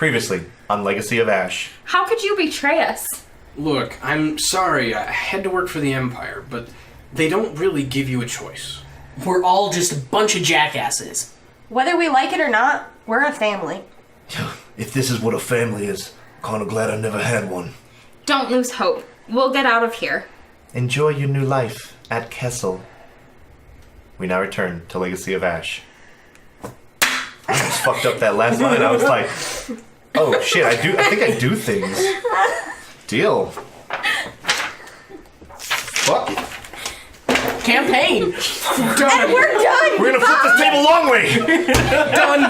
Previously on Legacy of Ash. How could you betray us? Look, I'm sorry, I had to work for the Empire, but they don't really give you a choice. We're all just a bunch of jackasses. Whether we like it or not, we're a family. If this is what a family is, kind of glad I never had one. Don't lose hope. We'll get out of here. Enjoy your new life at Kessel. We now return to Legacy of Ash. I just fucked up that last line. I was like, oh shit, I think I do things. Deal. Fuck it. Campaign! Done. And we're done! We're gonna flip this table long way! Done!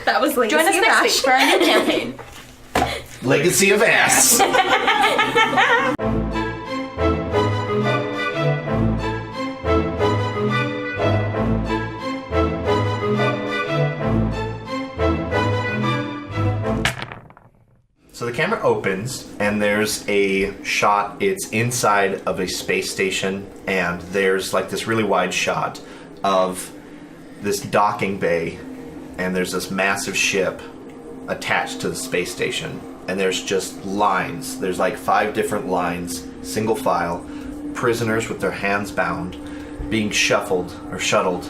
That was Legacy Join us of next Ash. week for our new campaign. Legacy of Ass. So the camera opens, and there's a shot. It's inside of a space station, and there's like this really wide shot of this docking bay, and there's this massive ship attached to the space station, and there's just lines. There's like 5 different lines, single file, prisoners with their hands bound, being shuffled or shuttled,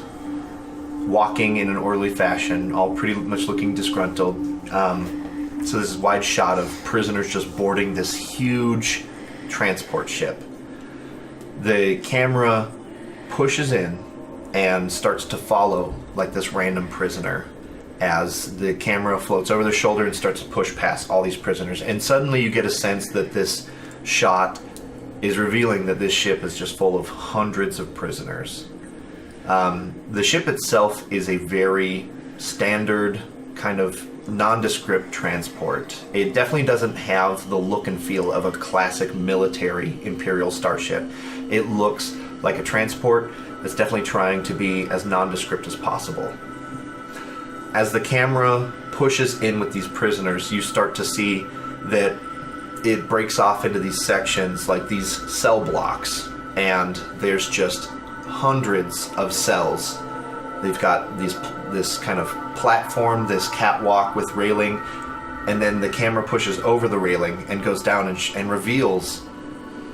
walking in an orderly fashion, all pretty much looking disgruntled. So this is a wide shot of prisoners just boarding this huge transport ship. The camera pushes in and starts to follow like this random prisoner as the camera floats over their shoulder and starts to push past all these prisoners. And suddenly you get a sense that this shot is revealing that this ship is just full of hundreds of prisoners. The ship itself is a very standard kind of nondescript transport. It definitely doesn't have the look and feel of a classic military Imperial starship. It looks like a transport that's definitely trying to be as nondescript as possible. As the camera pushes in with these prisoners, you start to see that it breaks off into these sections, like these cell blocks, and there's just hundreds of cells. They've got this kind of platform, this catwalk with railing, and then the camera pushes over the railing and goes down and reveals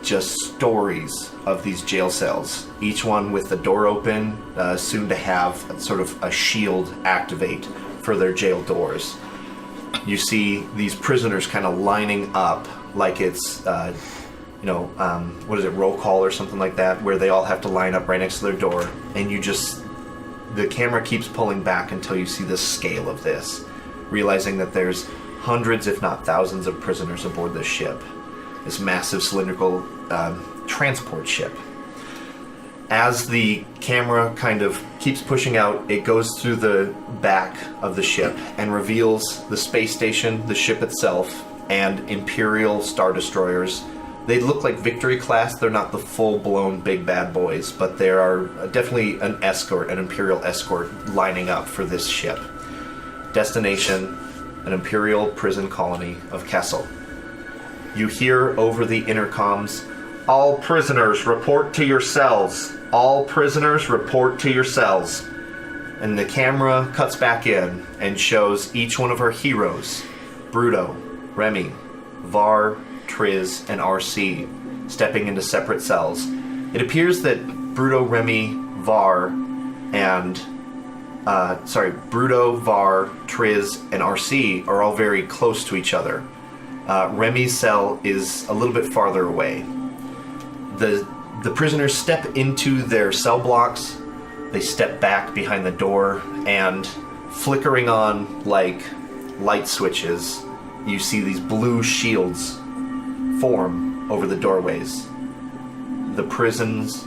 just stories of these jail cells, each one with the door open, soon to have sort of a shield activate for their jail doors. You see these prisoners kind of lining up like it's, what is it, roll call or something like that, where they all have to line up right next to their door, and the camera keeps pulling back until you see the scale of this, realizing that there's hundreds, if not thousands, of prisoners aboard this ship, this massive cylindrical transport ship. As the camera kind of keeps pushing out, it goes through the back of the ship and reveals the space station, the ship itself, and Imperial Star Destroyers. They look like Victory class. They're not the full-blown big bad boys, but there are definitely an escort, an Imperial escort, lining up for this ship. Destination, an Imperial prison colony of Kessel. You hear over the intercoms, "All prisoners report to your cells. All prisoners report to your cells." And the camera cuts back in and shows each one of our heroes, Bruto, Remy, Var, Triz, and RC, stepping into separate cells. It appears that Bruto, Remy, Var, Triz, and RC are all very close to each other. Remy's cell is a little bit farther away. The prisoners step into their cell blocks, they step back behind the door, and flickering on like light switches, you see these blue shields form over the doorways. The prisons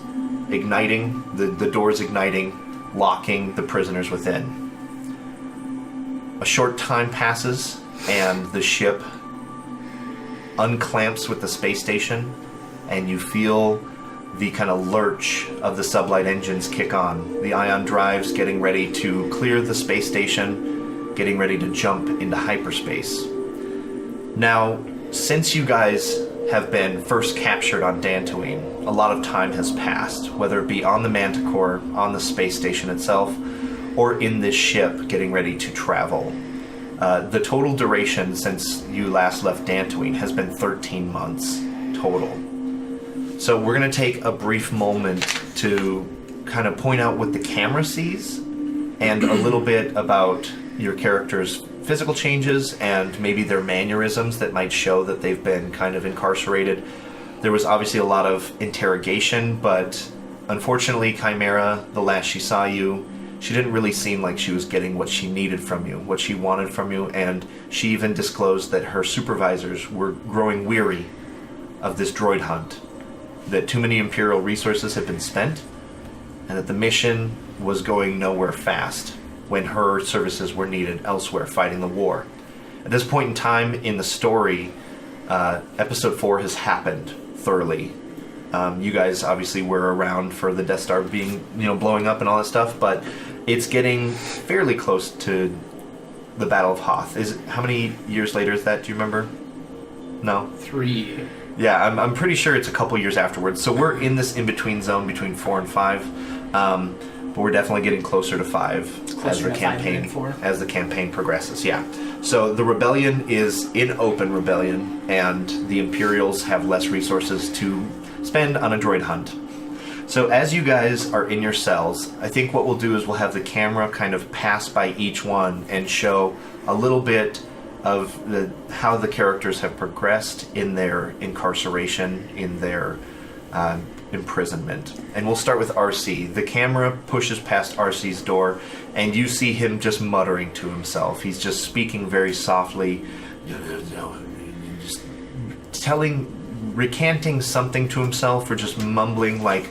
igniting, the doors igniting, locking the prisoners within. A short time passes, and the ship unclamps with the space station, and you feel the kind of lurch of the sublight engines kick on. The ion drives getting ready to clear the space station, getting ready to jump into hyperspace. Now, since you guys have been first captured on Dantooine, a lot of time has passed, whether it be on the Manticore, on the space station itself, or in this ship getting ready to travel. The total duration since you last left Dantooine has been 13 months total. So we're going to take a brief moment to kind of point out what the camera sees and a little bit about your character's physical changes and maybe their mannerisms that might show that they've been kind of incarcerated. There was obviously a lot of interrogation, but unfortunately, Chimera, the last she saw you, she didn't really seem like she was getting what she needed from you, what she wanted from you, and she even disclosed that her supervisors were growing weary of this droid hunt, that too many Imperial resources had been spent, and that the mission was going nowhere fast when her services were needed elsewhere fighting the war. At this point in time in the story, Episode 4 has happened thoroughly. You guys obviously were around for the Death Star being, blowing up and all that stuff, but it's getting fairly close to the Battle of Hoth. How many years later is that? Do you remember? No? 3. Yeah, I'm pretty sure it's a couple years afterwards. So we're in this in-between zone between 4 and 5, but we're definitely getting closer to 5 as the campaign progresses. Yeah. So the rebellion is in open rebellion, and the Imperials have less resources to spend on a droid hunt. So as you guys are in your cells, I think what we'll do is we'll have the camera kind of pass by each one and show a little bit of how the characters have progressed in their incarceration, in their imprisonment. And we'll start with RC. The camera pushes past RC's door, and you see him just muttering to himself. He's just speaking very softly, just recanting something to himself, or just mumbling like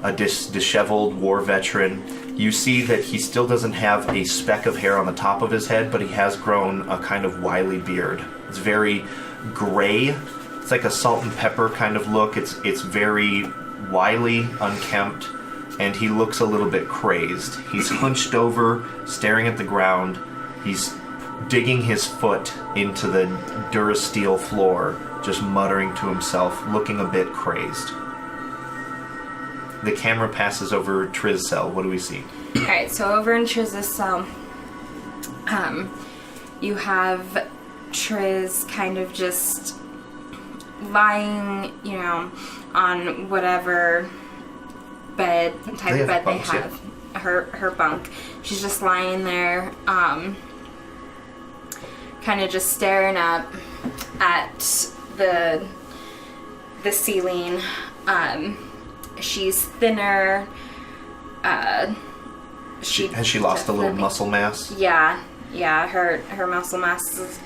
a disheveled war veteran. You see that he still doesn't have a speck of hair on the top of his head, but he has grown a kind of wily beard. It's very gray. It's like a salt and pepper kind of look. It's very wily, unkempt, and he looks a little bit crazed. He's hunched over, staring at the ground. He's digging his foot into the Durasteel floor, just muttering to himself, looking a bit crazed. The camera passes over Triz's cell. What do we see? Alright, so over in Triz's cell, you have Triz kind of just lying, on whatever type of bed they have. Her bunk. She's just lying there, kind of just staring up at the ceiling. She's thinner. Has she lost a little muscle mass? Yeah. Her muscle mass is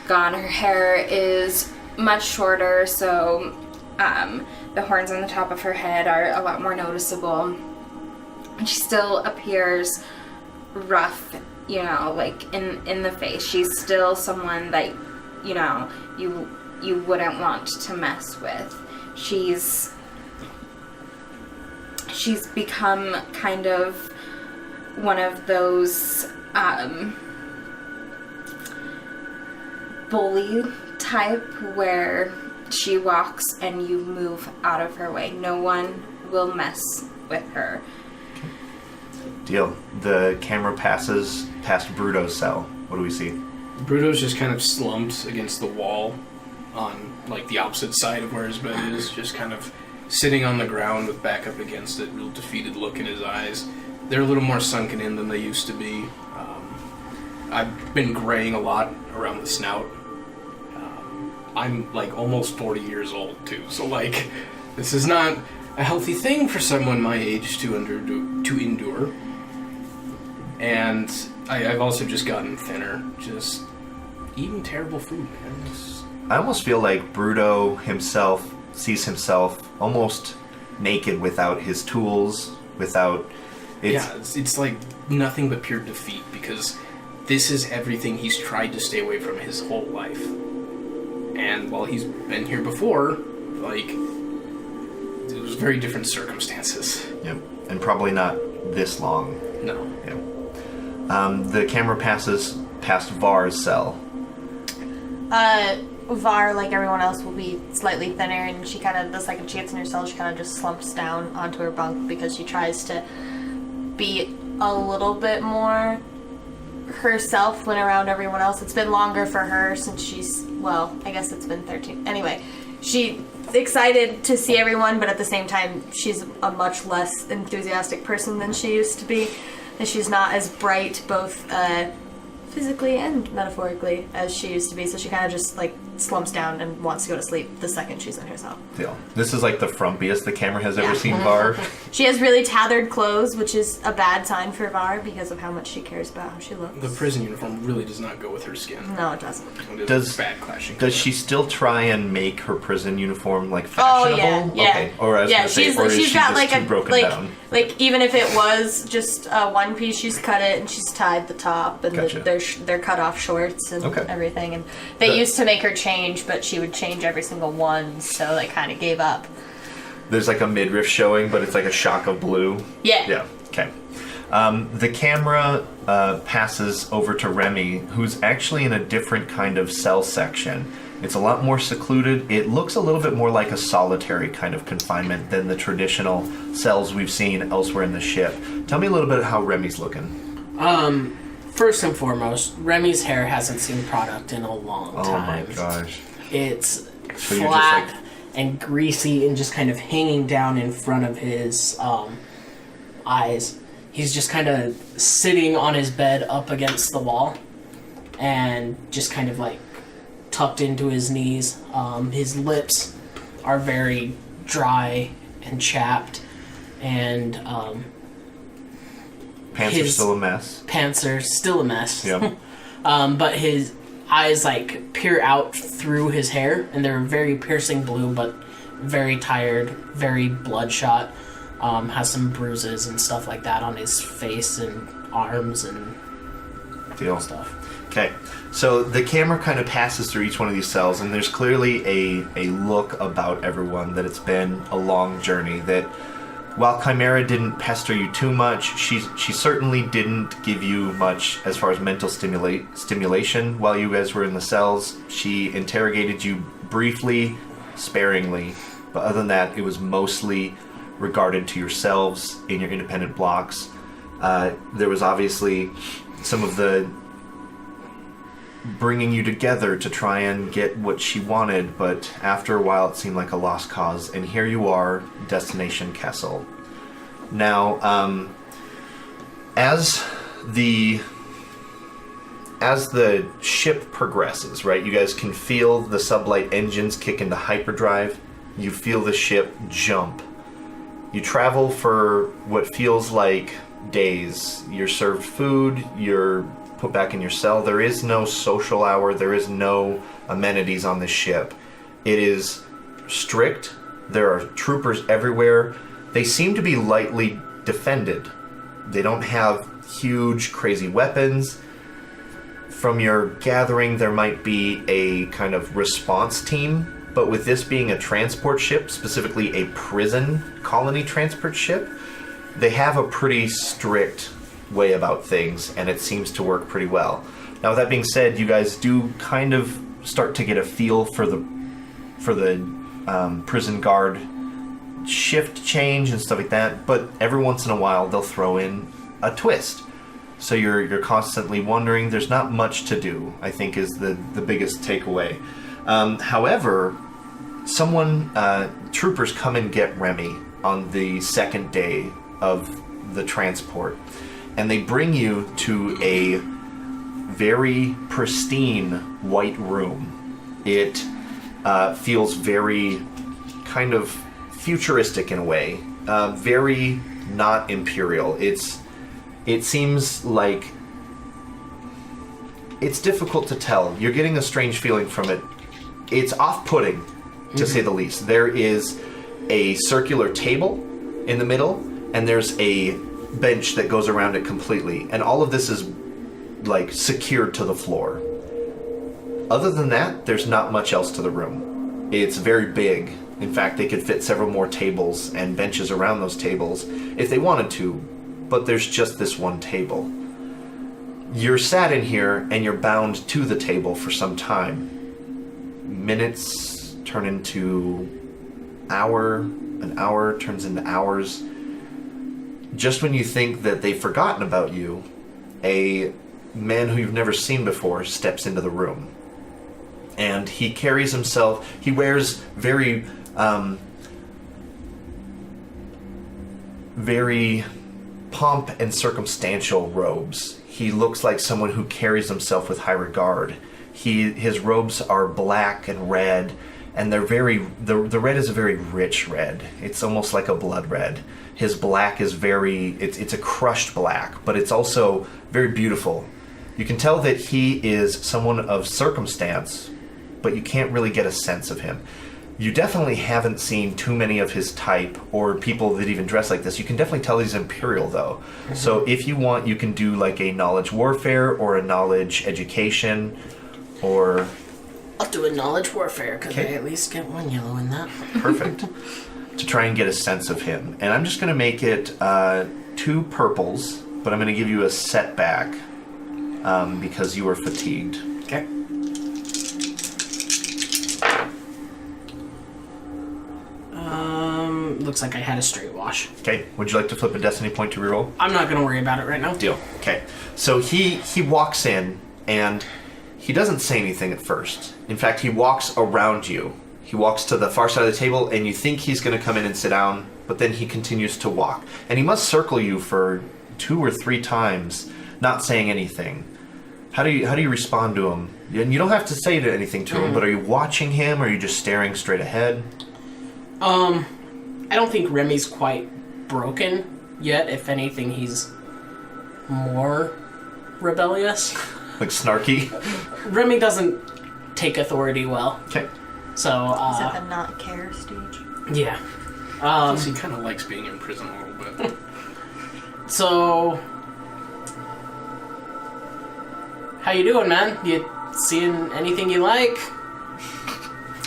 gone. Her hair is much shorter, so the horns on the top of her head are a lot more noticeable. And she still appears rough, like in the face. She's still someone that, you wouldn't want to mess with. She's become kind of one of those bully type where she walks and you move out of her way. No one will mess with her. Deal. The camera passes past Bruto's cell. What do we see? Bruto's just kind of slumped against the wall on the opposite side of where his bed is, just kind of sitting on the ground with back up against it, real defeated look in his eyes. They're a little more sunken in than they used to be. I've been graying a lot around the snout. I'm almost 40 years old too, so this is not a healthy thing for someone my age to endure. And I've also just gotten thinner, just eating terrible food, man. I almost feel like Bruto himself sees himself almost naked without his tools, without... It's like nothing but pure defeat, because this is everything he's tried to stay away from his whole life. And while he's been here before, it was very different circumstances. Yep, and probably not this long. No. Yeah. The camera passes past Var's cell. Var, like everyone else, will be slightly thinner, and she kind of, the second she gets in her cell, she kind of just slumps down onto her bunk because she tries to be a little bit more herself went around everyone else. It's been longer for her since she's, well, I guess it's been 13. Anyway, she's excited to see everyone, but at the same time, she's a much less enthusiastic person than she used to be. And she's not as bright, both physically and metaphorically, as she used to be. So she kind of just, like, slumps down and wants to go to sleep the second she's in herself. Deal. This is like the frumpiest the camera has ever seen Var. She has really tattered clothes, which is a bad sign for Var because of how much she cares about how she looks. The prison uniform really does not go with her skin. No, it doesn't. It is bad clashing. Does she still try and make her prison uniform like fashionable? Oh yeah. Okay. Or I was gonna say, or is she got just like too broken down? Like even if it was just one piece, she's cut it and she's tied the top and Gotcha. they're cut off shorts and Okay. everything. And they used to make her change, but she would change every single one, so they kind of gave up. There's like a midriff showing, but it's like a shock of blue. Yeah. Yeah. Okay. The camera passes over to Remy, who's actually in a different kind of cell section. It's a lot more secluded. It looks a little bit more like a solitary kind of confinement than the traditional cells we've seen elsewhere in the ship. Tell me a little bit how Remy's looking. First and foremost, Remy's hair hasn't seen product in a long time. Oh my gosh. It's So you're flat just like- and greasy and just kind of hanging down in front of his eyes. He's just kind of sitting on his bed up against the wall and just kind of like tucked into his knees. His lips are very dry and chapped, and Pants are still a mess. pants are still a mess. Yep. But his eyes like peer out through his hair, and they're very piercing blue, but very tired, very bloodshot. Has some bruises and stuff like that on his face and arms and Deal. stuff. Okay, so the camera kind of passes through each one of these cells, and there's clearly a look about everyone that it's been a long journey. That while Chimera didn't pester you too much, she certainly didn't give you much as far as mental stimulation while you guys were in the cells. She interrogated you briefly, sparingly, but other than that, it was mostly regarded to yourselves in your independent blocks. There was obviously some of the bringing you together to try and get what she wanted, but after a while it seemed like a lost cause, and here you are, destination Kessel. Now, as the ship progresses, right, you guys can feel the sublight engines kick into hyperdrive. You feel the ship jump. You travel for what feels like days. You're served food, you're put back in your cell. There is no social hour, there is no amenities on this ship. It is strict. There are troopers everywhere. They seem to be lightly defended. They don't have huge, crazy weapons. From your gathering, there might be a kind of response team, but with this being a transport ship, specifically a prison colony transport ship, they have a pretty strict way about things, and it seems to work pretty well. Now, with that being said, you guys do kind of start to get a feel for the prison guard shift change and stuff like that, but every once in a while they'll throw in a twist. So you're constantly wondering. There's not much to do, I think, is the biggest takeaway. However, troopers come and get Remy on the second day of the transport, and they bring you to a very pristine white room. It feels very kind of futuristic in a way, very not imperial. It seems like it's difficult to tell. You're getting a strange feeling from it. It's off-putting, to say the least. There is a circular table in the middle, and there's a bench that goes around it completely, and all of this is like secured to the floor. Other than that, there's not much else to the room. It's very big. In fact, they could fit several more tables and benches around those tables if they wanted to, but there's just this one table. You're sat in here and you're bound to the table for some time. Minutes turn into an hour turns into hours. Just when you think that they've forgotten about you, a man who you've never seen before steps into the room. And he carries himself, he wears very pomp and circumstantial robes. He looks like someone who carries himself with high regard. His robes are black and red, and they're the red is a very rich red. It's almost like a blood red. His black is it's a crushed black, but it's also very beautiful. You can tell that he is someone of circumstance, but you can't really get a sense of him. You definitely haven't seen too many of his type or people that even dress like this. You can definitely tell he's Imperial, though. Mm-hmm. So if you want, you can do like a knowledge warfare or a knowledge education, or... I'll do a knowledge warfare, because I at least get 1 yellow in that. Perfect. To try and get a sense of him. And I'm just going to make it 2 purples, but I'm going to give you a setback because you were fatigued. Okay. Looks like I had a straight wash. Okay. Would you like to flip a destiny point to reroll? I'm not going to worry about it right now. Deal. Okay. So he walks in, and he doesn't say anything at first. In fact, he walks around you. He walks to the far side of the table, and you think he's going to come in and sit down, but then he continues to walk. And he must circle you for 2 or 3 times, not saying anything. How do you respond to him? And you don't have to say anything to him, but are you watching him, or are you just staring straight ahead? I don't think Remy's quite broken yet. If anything, he's more rebellious. Like snarky? Remy doesn't take authority well. Okay. Is So, that the not care stage? Yeah. He kind of likes being in prison a little bit. So, how you doing, man? You seeing anything you like?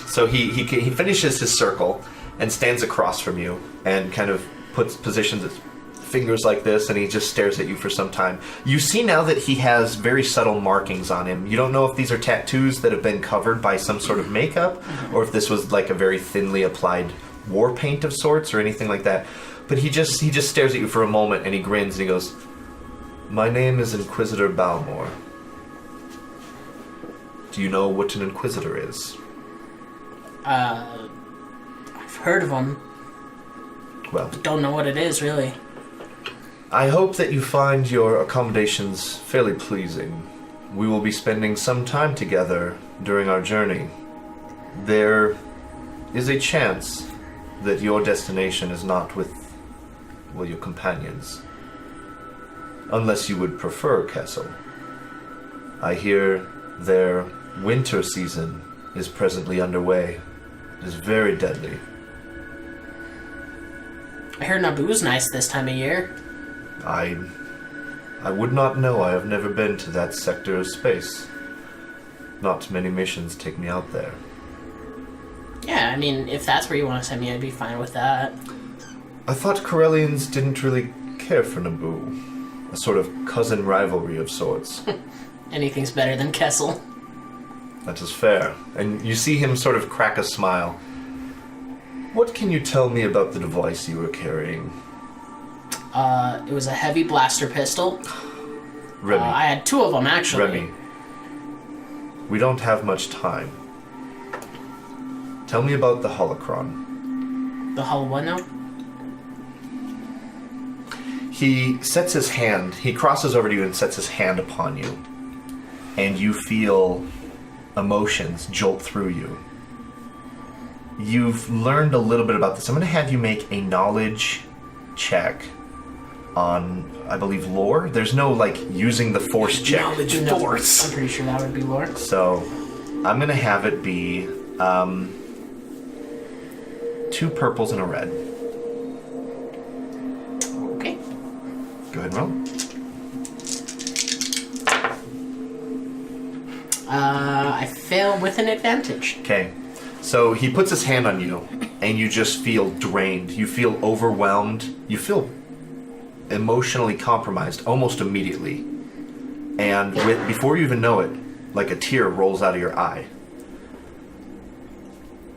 So he finishes his circle and stands across from you and kind of positions his fingers like this, and he just stares at you for some time. You see now that he has very subtle markings on him. You don't know if these are tattoos that have been covered by some sort of makeup, or if this was like a very thinly applied war paint of sorts or anything like that. But he just stares at you for a moment, and he grins and he goes, "My name is Inquisitor Balmore. Do you know what an Inquisitor is?" I've heard of them. Well, Don't know what it is, really. I hope that you find your accommodations fairly pleasing. We will be spending some time together during our journey. There is a chance that your destination is not with, well, your companions. Unless you would prefer Kessel. I hear their winter season is presently underway. It is very deadly. I heard Naboo's nice this time of year. I would not know. I have never been to that sector of space. Not many missions take me out there. Yeah, I mean, if that's where you want to send me, I'd be fine with that. I thought Corellians didn't really care for Naboo. A sort of cousin rivalry of sorts. Anything's better than Kessel. That is fair. And you see him sort of crack a smile. What can you tell me about the device you were carrying? It was a heavy blaster pistol. Remy. I had 2 of them, actually. Remy. We don't have much time. Tell me about the holocron. The hull what now? He sets his hand, he crosses over to you and sets his hand upon you. And you feel emotions jolt through you. You've learned a little bit about this. I'm going to have you make a knowledge check on, I believe, lore. There's no, like, using the force check. Knowledge No, force. I'm pretty sure that would be lore. So, I'm going to have it be 2 purples and a red. Okay. Go ahead and roll. I fail with an advantage. Okay. So he puts his hand on you, and you just feel drained. You feel overwhelmed. You feel emotionally compromised almost immediately. And before you even know it, like a tear rolls out of your eye.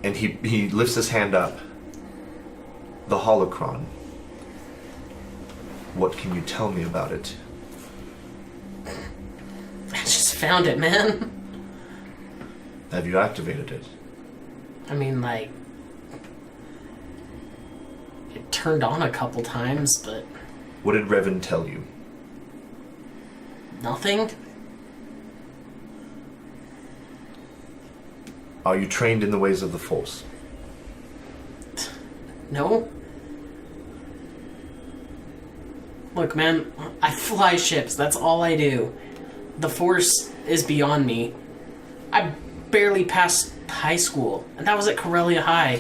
And he lifts his hand up. The holocron. What can you tell me about it? found it, man. Have you activated it? I mean, like, it turned on a couple times, but What did Revan tell you? nothing. Are you trained in the ways of the Force? No. Look, man, I fly ships. That's all I do. The Force is beyond me. I barely passed high school, and that was at Corellia High.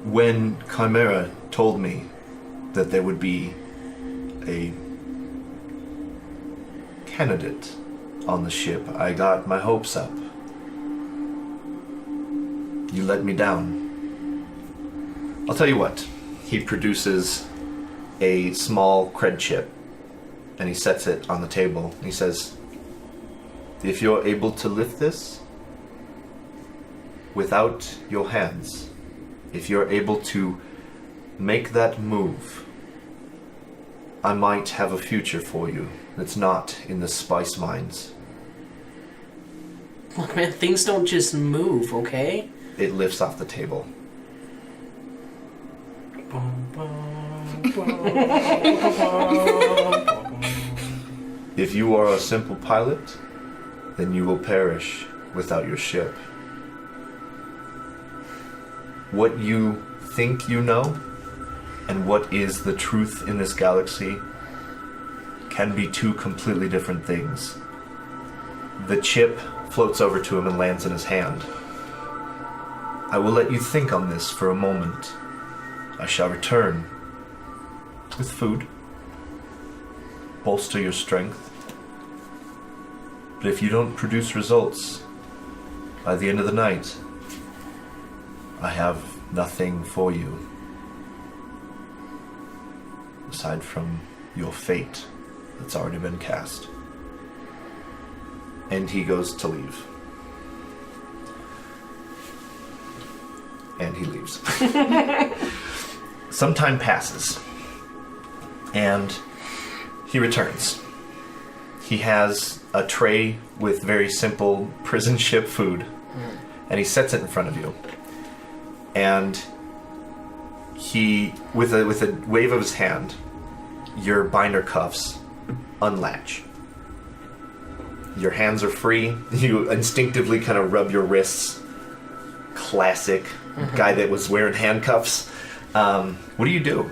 When Chimera told me that there would be a candidate on the ship, I got my hopes up. You let me down. I'll tell you what. He produces a small cred chip, and he sets it on the table. He says, if you're able to lift this without your hands, if you're able to make that move, I might have a future for you that's not in the spice mines. Look, man, things don't just move, okay? It lifts off the table. If you are a simple pilot, then you will perish without your ship. What you think you know, and what is the truth in this galaxy, can be two completely different things. The chip floats over to him and lands in his hand. I will let you think on this for a moment. I shall return with food, bolster your strength. But if you don't produce results by the end of the night, I have nothing for you aside from your fate that's already been cast. And he goes to leave. And he leaves. Some time passes, and he returns. He has a tray with very simple prison ship food, and he sets it in front of you. And he, with a wave of his hand, your binder cuffs unlatch. Your hands are free. You instinctively kind of rub your wrists. Classic guy that was wearing handcuffs. What do?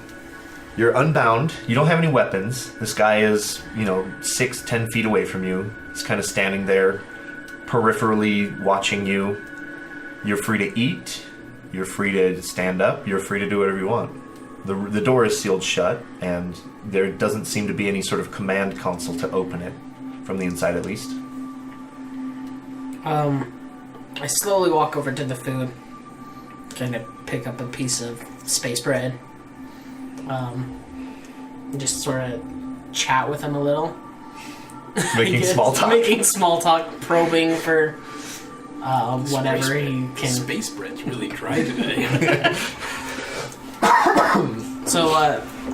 You're unbound. You don't have any weapons. This guy is, 6-10 feet away from you. He's kind of standing there, peripherally watching you. You're free to eat. You're free to stand up. You're free to do whatever you want. The door is sealed shut, and there doesn't seem to be any sort of command console to open it, from the inside at least. I slowly walk over to the food, kind of pick up a piece of space bread, and just sort of chat with him a little. Making small talk? Making small talk, probing for whatever he can. Space bread's really dry today. So,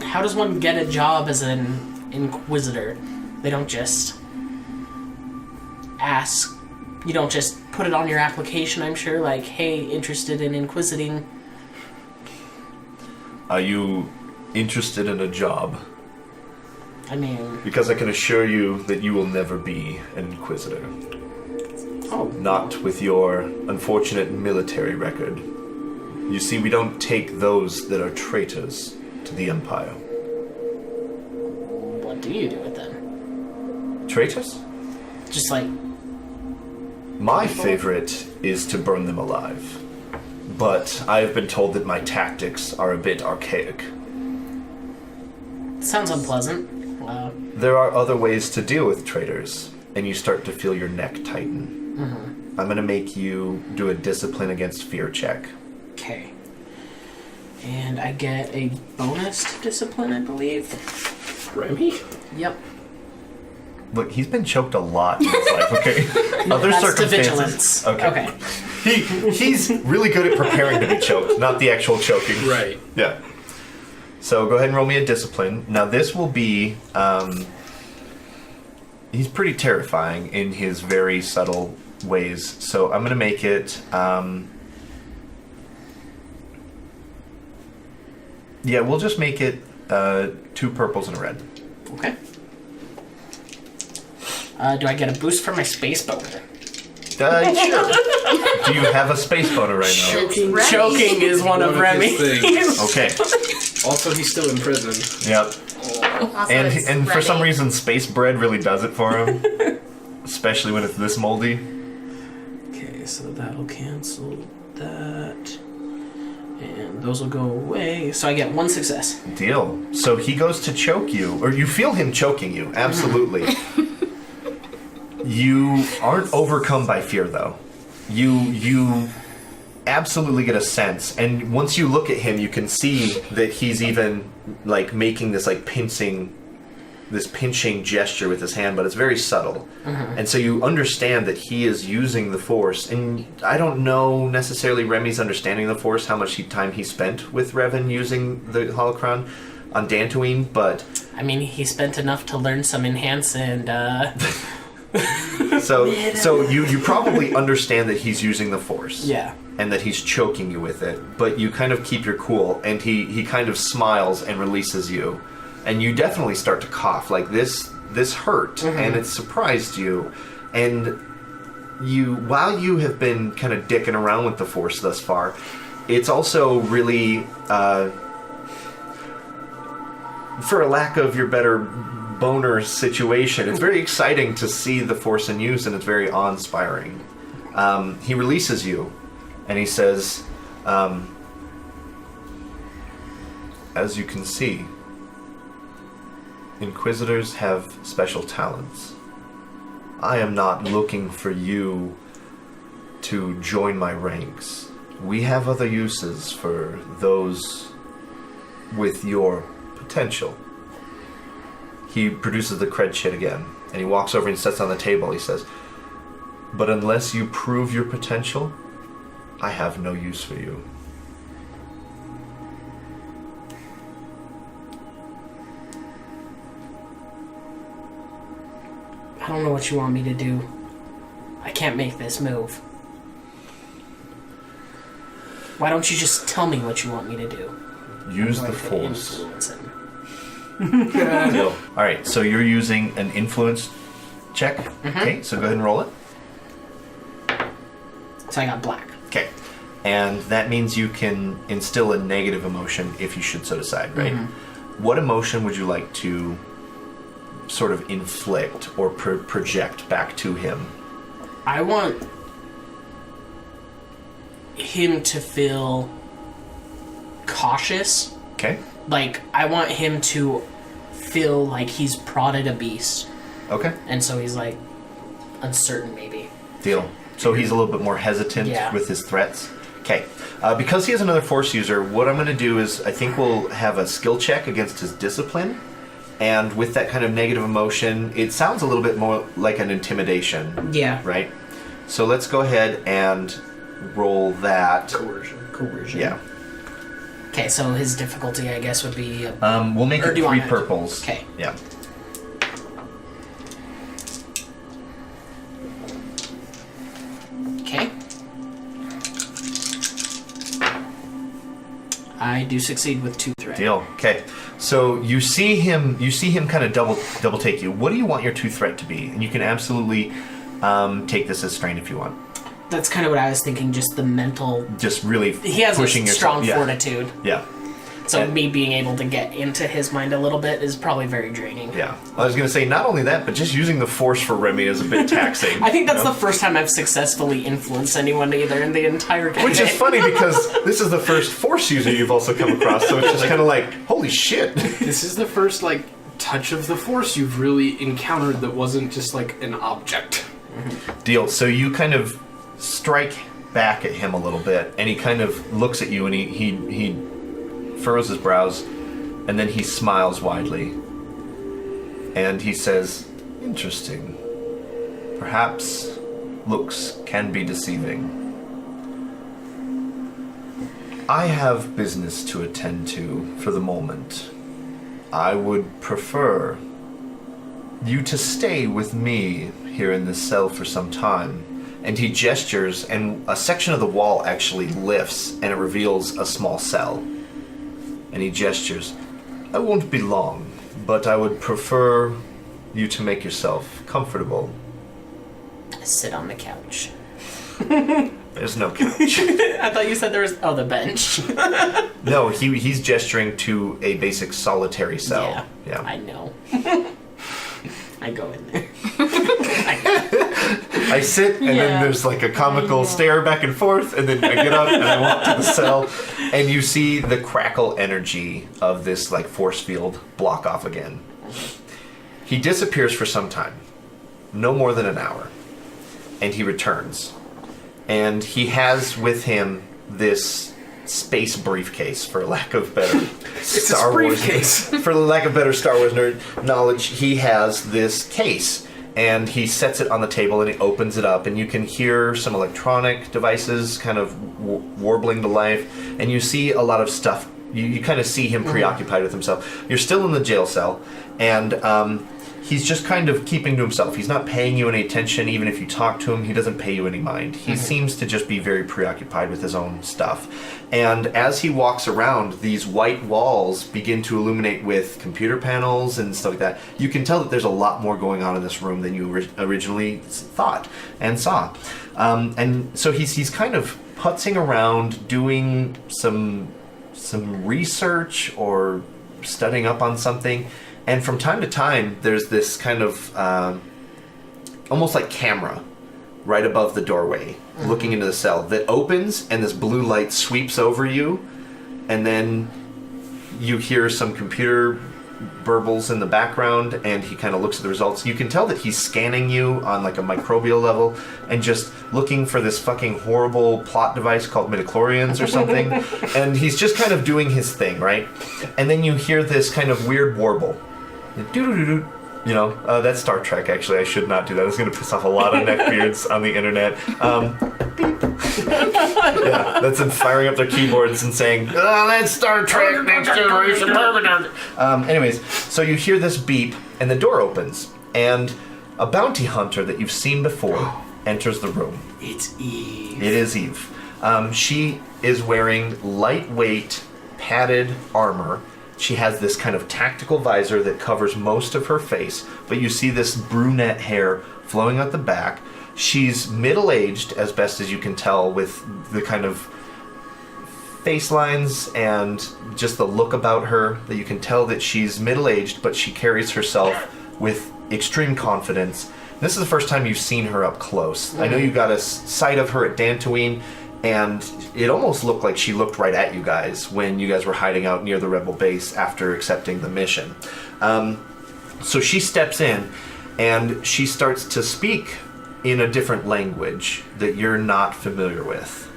how does one get a job as an inquisitor? They don't just ask. You don't just put it on your application, I'm sure, like, hey, interested in inquisiting. Are you interested in a job? I mean... Because I can assure you that you will never be an inquisitor. Oh. Not with your unfortunate military record. You see, we don't take those that are traitors to the Empire. What do you do with them? Traitors? Just like... My favorite is to burn them alive. But I have been told that my tactics are a bit archaic. Sounds unpleasant. There are other ways to deal with traitors, and you start to feel your neck tighten. Mm-hmm. I'm going to make you do a discipline against fear check. Okay. And I get a bonus to discipline, I believe. Remy? Yep. Look, he's been choked a lot in his life, okay? Other That's to circumstances. vigilance. Okay. He's really good at preparing to be choked, not the actual choking. Right. Yeah. So go ahead and roll me a discipline. Now this will be he's pretty terrifying in his very subtle ways. So I'm going to make it... yeah, we'll just make it 2 purples and a red. Okay. Do I get a boost for my space boner? Sure. Do you have a space boner right now? Choking is one of his Remy's. things. Okay. Also, he's still in prison. Yep. Also, it's And for some Remy. reason, space bread really does it for him. Especially when it's this moldy. Okay, so that'll cancel that. And those will go away. So I get 1 success. Deal. So he goes to choke you, or you feel him choking you, absolutely. You aren't overcome by fear, though. You absolutely get a sense, and once you look at him, you can see that he's even like making this like pinching gesture with his hand, but it's very subtle. And so you understand that he is using the Force, and I don't know necessarily Remy's understanding of the Force, how much time he spent with Revan using the holocron on Dantooine, but I mean, he spent enough to learn some enhance and so you probably understand that he's using the Force. yeah. And that he's choking you with it, but you kind of keep your cool, and he kind of smiles and releases you, and you definitely start to cough. Like this hurt, and it surprised you, and while you have been kind of dicking around with the Force thus far, it's also really, for a lack of your better boner situation, it's very exciting to see the Force in use, and it's very awe-inspiring. He releases you. And he says, as you can see, Inquisitors have special talents. I am not looking for you to join my ranks. We have other uses for those with your potential. He produces the cred shit again, and he walks over and sits on the table. He says, but unless you prove your potential, I have no use for you. I don't know what you want me to do. I can't make this move. Why don't you just tell me what you want me to do? Use I'm the going to Force. influence him. Deal. All right, so you're using an influence check. Okay, so go ahead and roll it. So I got black. Okay. And that means you can instill a negative emotion if you should so decide, right? What emotion would you like to sort of inflict or project back to him? I want him to feel cautious. Okay. Like, I want him to feel like he's prodded a beast. Okay. And so he's, like, uncertain, maybe. Deal. So he's a little bit more hesitant with his threats. Okay. Because he is another Force user, what I'm going to do is I think we'll have a skill check against his discipline. And with that kind of negative emotion, it sounds a little bit more like an intimidation. Yeah. Right? So let's go ahead and roll that. Coercion. Yeah. Okay, so his difficulty, I guess, would be... We'll make Or it do you 3 want it? purples. Okay. Yeah. Okay. I do succeed with 2 threat. Deal. Okay. So you see him kind of double take you. What do you want your 2 threat to be? And you can absolutely take this as strain if you want. That's kind of what I was thinking, just the mental... Just really He has pushing a yourself. strong fortitude. Yeah. So And- me being able to get into his mind a little bit is probably very draining. Yeah. I was going to say, not only that, but just using the Force for Remy is a bit taxing. I think that's you know? the first time I've successfully influenced anyone either in the entire game. Which is funny because this is the first Force user you've also come across, so it's just kind of like, holy shit. This is the first, like, touch of the Force you've really encountered that wasn't just, like, an object. Deal. So you kind of strike back at him a little bit, and he kind of looks at you, and he furrows his brows, and then he smiles widely. And he says, interesting. Perhaps looks can be deceiving. I have business to attend to for the moment. I would prefer you to stay with me here in this cell for some time. And he gestures, and a section of the wall actually lifts, and it reveals a small cell. And he gestures. I won't be long, but I would prefer you to make yourself comfortable. Sit on the couch. There's no couch. I thought you said there was... Oh, the bench. No, he's gesturing to a basic solitary cell. Yeah. I know. I go in there. I sit, and then there's like a comical stare back and forth, and then I get up and I walk to the cell, and you see the crackle energy of this like force field block off again. He disappears for some time, no more than an hour, and he returns. And he has with him this space briefcase, for lack of better Star Wars for lack of better Star Wars nerd knowledge. He has this case, and he sets it on the table, and he opens it up, and you can hear some electronic devices kind of warbling to life, and you see a lot of stuff. You kind of see him preoccupied with himself. You're still in the jail cell, and he's just kind of keeping to himself. He's not paying you any attention. Even if you talk to him, he doesn't pay you any mind. He seems to just be very preoccupied with his own stuff. And as he walks around, these white walls begin to illuminate with computer panels and stuff like that. You can tell that there's a lot more going on in this room than you originally thought and saw. And so he's kind of putzing around, doing some research or studying up on something. And from time to time, there's this kind of almost like camera right above the doorway, looking into the cell, that opens, and this blue light sweeps over you, and then you hear some computer burbles in the background, and he kind of looks at the results. You can tell that he's scanning you on like a microbial level and just looking for this fucking horrible plot device called midichlorians or something. And he's just kind of doing his thing, right? And then you hear this kind of weird warble. Doo-doo-doo-doo. You know, that's Star Trek, actually. I should not do that. It's going to piss off a lot of neckbeards on the internet. Yeah, that's them firing up their keyboards and saying, "Oh, that's Star Trek, Next Generation." Anyways, so you hear this beep, and the door opens, and a bounty hunter that you've seen before enters the room. It's Eve. It is Eve. She is wearing lightweight, padded armor. She has this kind of tactical visor that covers most of her face, but you see this brunette hair flowing out the back. She's middle-aged, as best as you can tell, with the kind of face lines and just the look about her, that you can tell that she's middle-aged, but she carries herself with extreme confidence. This is the first time you've seen her up close. I know you got a sight of her at Dantooine, and it almost looked like she looked right at you guys when you guys were hiding out near the Rebel base after accepting the mission. So she steps in, and she starts to speak in a different language that you're not familiar with.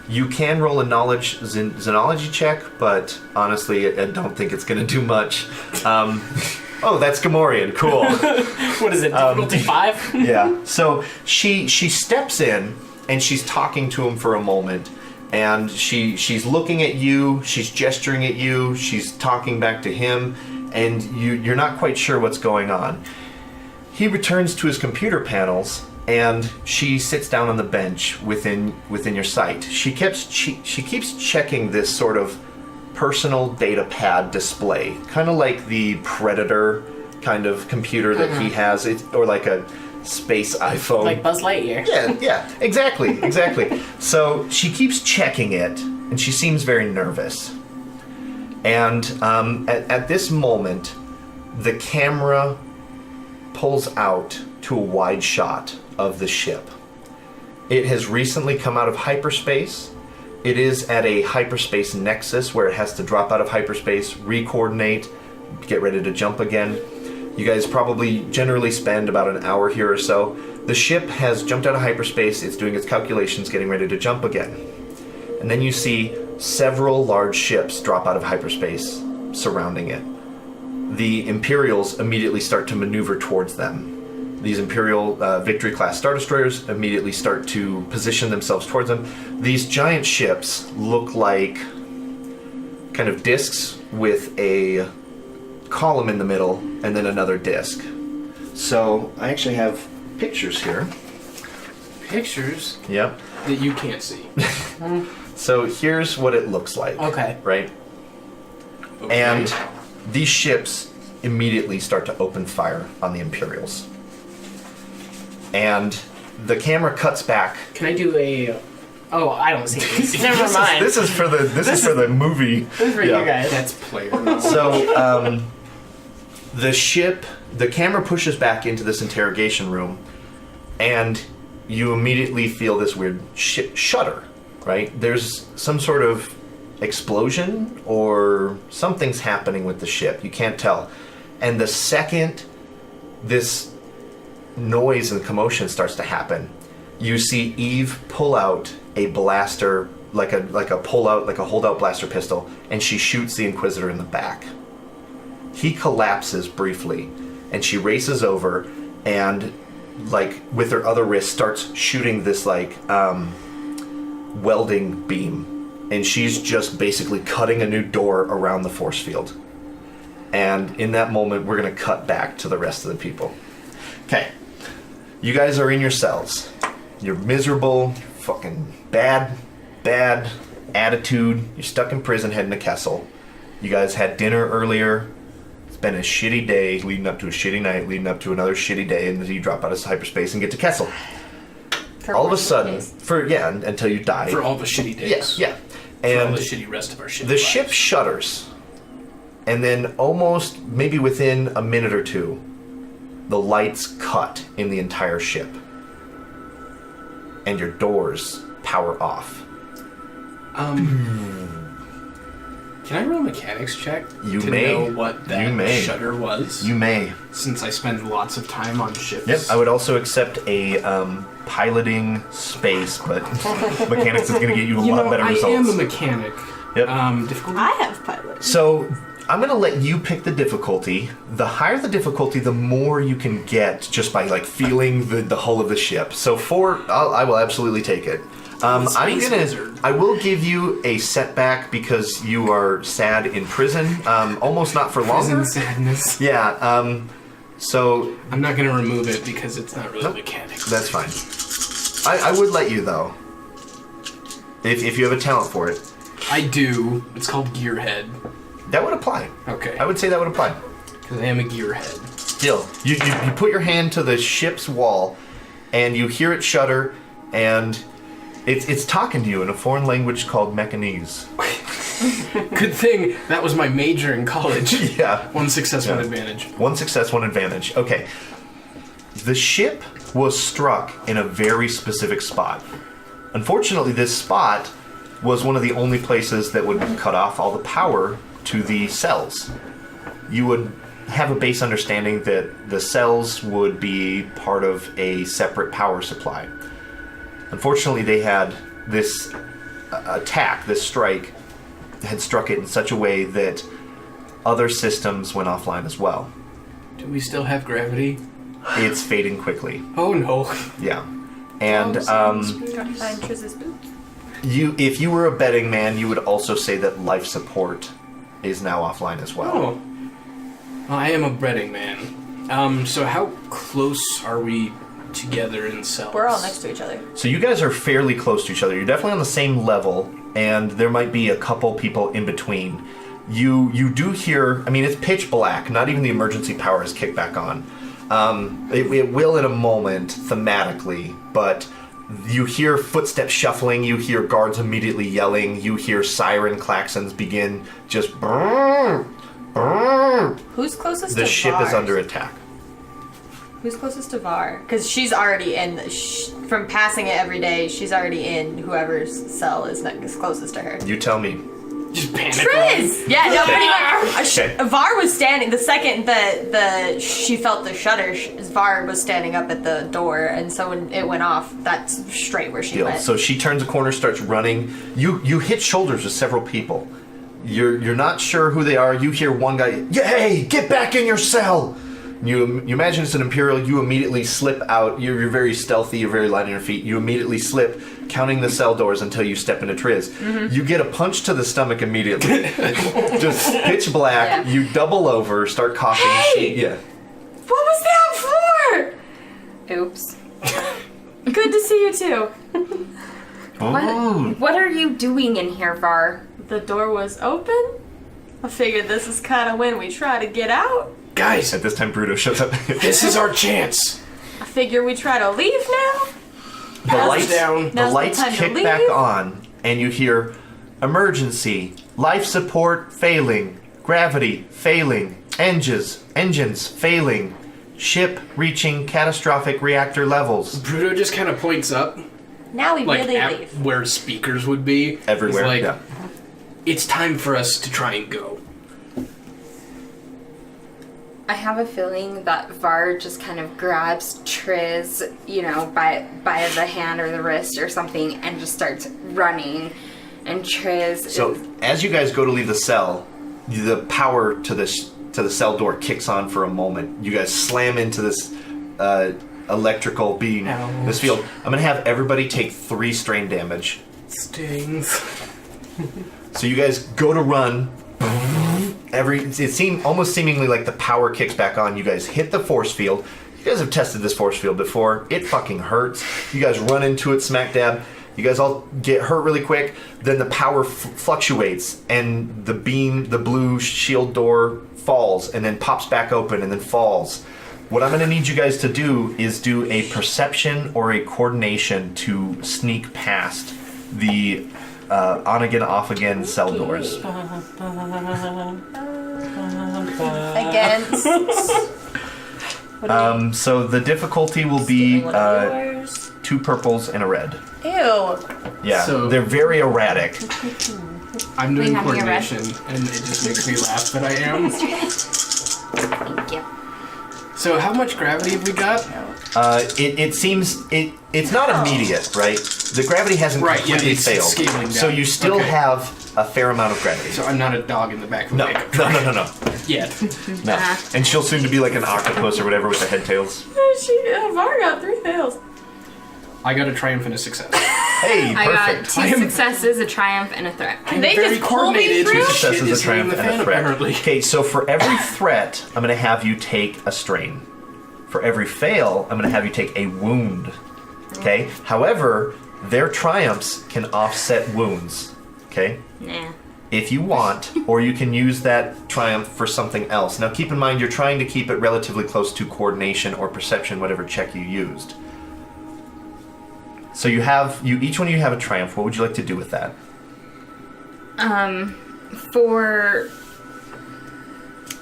You can roll a knowledge xenology check, but honestly, I don't think it's going to do much. Oh, that's Gamorrean. Cool. What is it, difficulty 5? Yeah. So she steps in, and she's talking to him for a moment, and she's looking at you, she's gesturing at you, she's talking back to him, and you're not quite sure what's going on. He returns to his computer panels, and she sits down on the bench within your sight. She keeps checking this sort of personal data pad display, kind of like the Predator kind of computer that he has, or like a space iPhone. Like Buzz Lightyear. Yeah, exactly. So she keeps checking it, and she seems very nervous. And at this moment, the camera pulls out to a wide shot of the ship. It has recently come out of hyperspace. It is at a hyperspace nexus where it has to drop out of hyperspace, recoordinate, get ready to jump again. You guys probably generally spend about an hour here or so. The ship has jumped out of hyperspace, it's doing its calculations, getting ready to jump again. And then you see several large ships drop out of hyperspace surrounding it. The Imperials immediately start to maneuver towards them. These Imperial Victory-class Star Destroyers immediately start to position themselves towards them. These giant ships look like kind of discs with a column in the middle and then another disc. So I actually have pictures here. Pictures Yep. that you can't see. So here's what it looks like. Okay. Right? Okay. And these ships immediately start to open fire on the Imperials. And the camera cuts back. Can I do a? Oh, I don't see this. Never mind. This is for the movie. This is for you guys. That's player. So the camera pushes back into this interrogation room, and you immediately feel this weird shudder. Right? There's some sort of explosion or something's happening with the ship. You can't tell. And the second this noise and commotion starts to happen, you see Eve pull out a blaster, like a holdout blaster pistol, and she shoots the Inquisitor in the back. He collapses briefly, and she races over and, like, with her other wrist starts shooting this, like, welding beam, and she's just basically cutting a new door around the force field. And in that moment, we're going to cut back to the rest of the people. Okay. You guys are in your cells. You're miserable, fucking bad attitude. You're stuck in prison heading to Kessel. You guys had dinner earlier. It's been a shitty day leading up to a shitty night, leading up to another shitty day, and then you drop out of hyperspace and get to Kessel. All of a sudden, until you die. For all the shitty days. Yeah. For all And the shitty rest of our shit. the ship shudders. And then almost, maybe within a minute or two, the lights cut in the entire ship. And your doors power off. Can I roll a mechanics check You to may. know what that You may. shutter was? You may. Since I spend lots of time on ships. Yep, I would also accept a piloting space, but mechanics is going to get you a lot better results. I am a mechanic. Yep. Difficulty? I have pilot. So I'm going to let you pick the difficulty. The higher the difficulty, the more you can get just by like feeling the hull of the ship. So 4, I will absolutely take it. I will give you a setback because you are sad in prison. Almost not for longer. Prison sadness. Yeah. So I'm not going to remove it because it's not really mechanics. that's fine. I would let you though, if you have a talent for it. I do. It's called Gearhead. That would apply. Okay. I would say that would apply. Because I am a Gearhead. Still, you put your hand to the ship's wall, and you hear it shudder, and it's talking to you in a foreign language called Mechanese. Good thing that was my major in college. Yeah. One success, one advantage. 1 success, 1 advantage. Okay. The ship was struck in a very specific spot. Unfortunately, this spot was one of the only places that would cut off all the power to the cells. You would have a base understanding that the cells would be part of a separate power supply. Unfortunately, they had this attack, this strike, had struck it in such a way that other systems went offline as well. Do we still have gravity? It's fading quickly. Oh no. Yeah. And Find Triz's boots. if you were a betting man, you would also say that life support is now offline as well. Oh. Well, I am a breading man. So how close are we together in cells? We're all next to each other. So you guys are fairly close to each other. You're definitely on the same level, and there might be a couple people in between. You do hear, I mean, it's pitch black. Not even the emergency power is kicked back on. It will in a moment, thematically, but you hear footsteps shuffling, you hear guards immediately yelling, you hear siren klaxons begin just brrr, brrr. Who's closest The to ship Var? is under attack. Who's closest to Var? Because she's already in. From passing it every day, she's already in whoever's cell is closest to her. You tell me. Just panic. Triz! Yeah, no, pretty much. Okay. Var was standing, the second she felt the shudder, Var was standing up at the door, and so when it went off, that's straight where she Deal. went. So she turns a corner, starts running. You hit shoulders with several people. You're not sure who they are. You hear one guy, "Hey, get back in your cell!" You imagine it's an Imperial. You immediately slip out. You're very stealthy. You're very light on your feet. You immediately slip, counting the cell doors until you step into Triz. Mm-hmm. You get a punch to the stomach immediately. Just pitch black. Yeah. You double over, start coughing. Hey! Yeah. What was that Oops. Good to see you too. Oh. What are you doing in here, Var? The door was open. I figured this is kind of when we try to get out. Guys, At this time, Bruto shows up. this is our chance. I figure we try to leave now. The lights down. The Now's the lights time to kick leave. back on, and you hear emergency, life support failing, gravity failing, engines failing, ship reaching catastrophic reactor levels. Bruto just kind of points up, Now we like really at leave. where speakers would be. Everywhere, It's like, yeah. it's time for us to try and go. I have a feeling that Var just kind of grabs Triz, by the hand or the wrist or something, and just starts running. And Triz. So as you guys go to leave the cell, the power to the cell door kicks on for a moment. You guys slam into this electrical beam, Ouch. this field. I'm gonna have everybody take 3 strain damage. Stings. So you guys go to run. Almost seemingly like the power kicks back on. You guys hit the force field. You guys have tested this force field before. It fucking hurts. You guys run into it smack dab. You guys all get hurt really quick. Then the power fluctuates, and the blue shield door falls, and then pops back open, and then falls. What I'm going to need you guys to do is do a perception or a coordination to sneak past the on again, off again cell doors. Against. So the difficulty will be One of yours. 2 purples and a red. Ew. Yeah, So- they're very erratic. I'm doing have me a red. coordination, and it just makes me laugh that I am. Thank you. So how much gravity have we got? It seems it's not immediate, right? The gravity hasn't Right, yeah, completely it's failed, scaling down. so you still Okay. have a fair amount of gravity. So I'm not a dog in the back of a No, pickup no, truck no, no, no, yet. no. And she'll soon to be like an octopus or whatever with the head tails. Var got 3 fails. I got a triumph and a success. Hey, I got perfect. 2 successes, a triumph, and a threat. I'm They very just pull me coordinated. through? with Success shit is a is hitting triumph the and fan, a threat. apparently. Okay, so for every threat, I'm going to have you take a strain. For every fail, I'm going to have you take a wound. Okay? However, their triumphs can offset wounds. Okay? Nah. If you want, or you can use that triumph for something else. Now keep in mind, you're trying to keep it relatively close to coordination or perception, whatever check you used. So each one of you have a triumph. What would you like to do with that?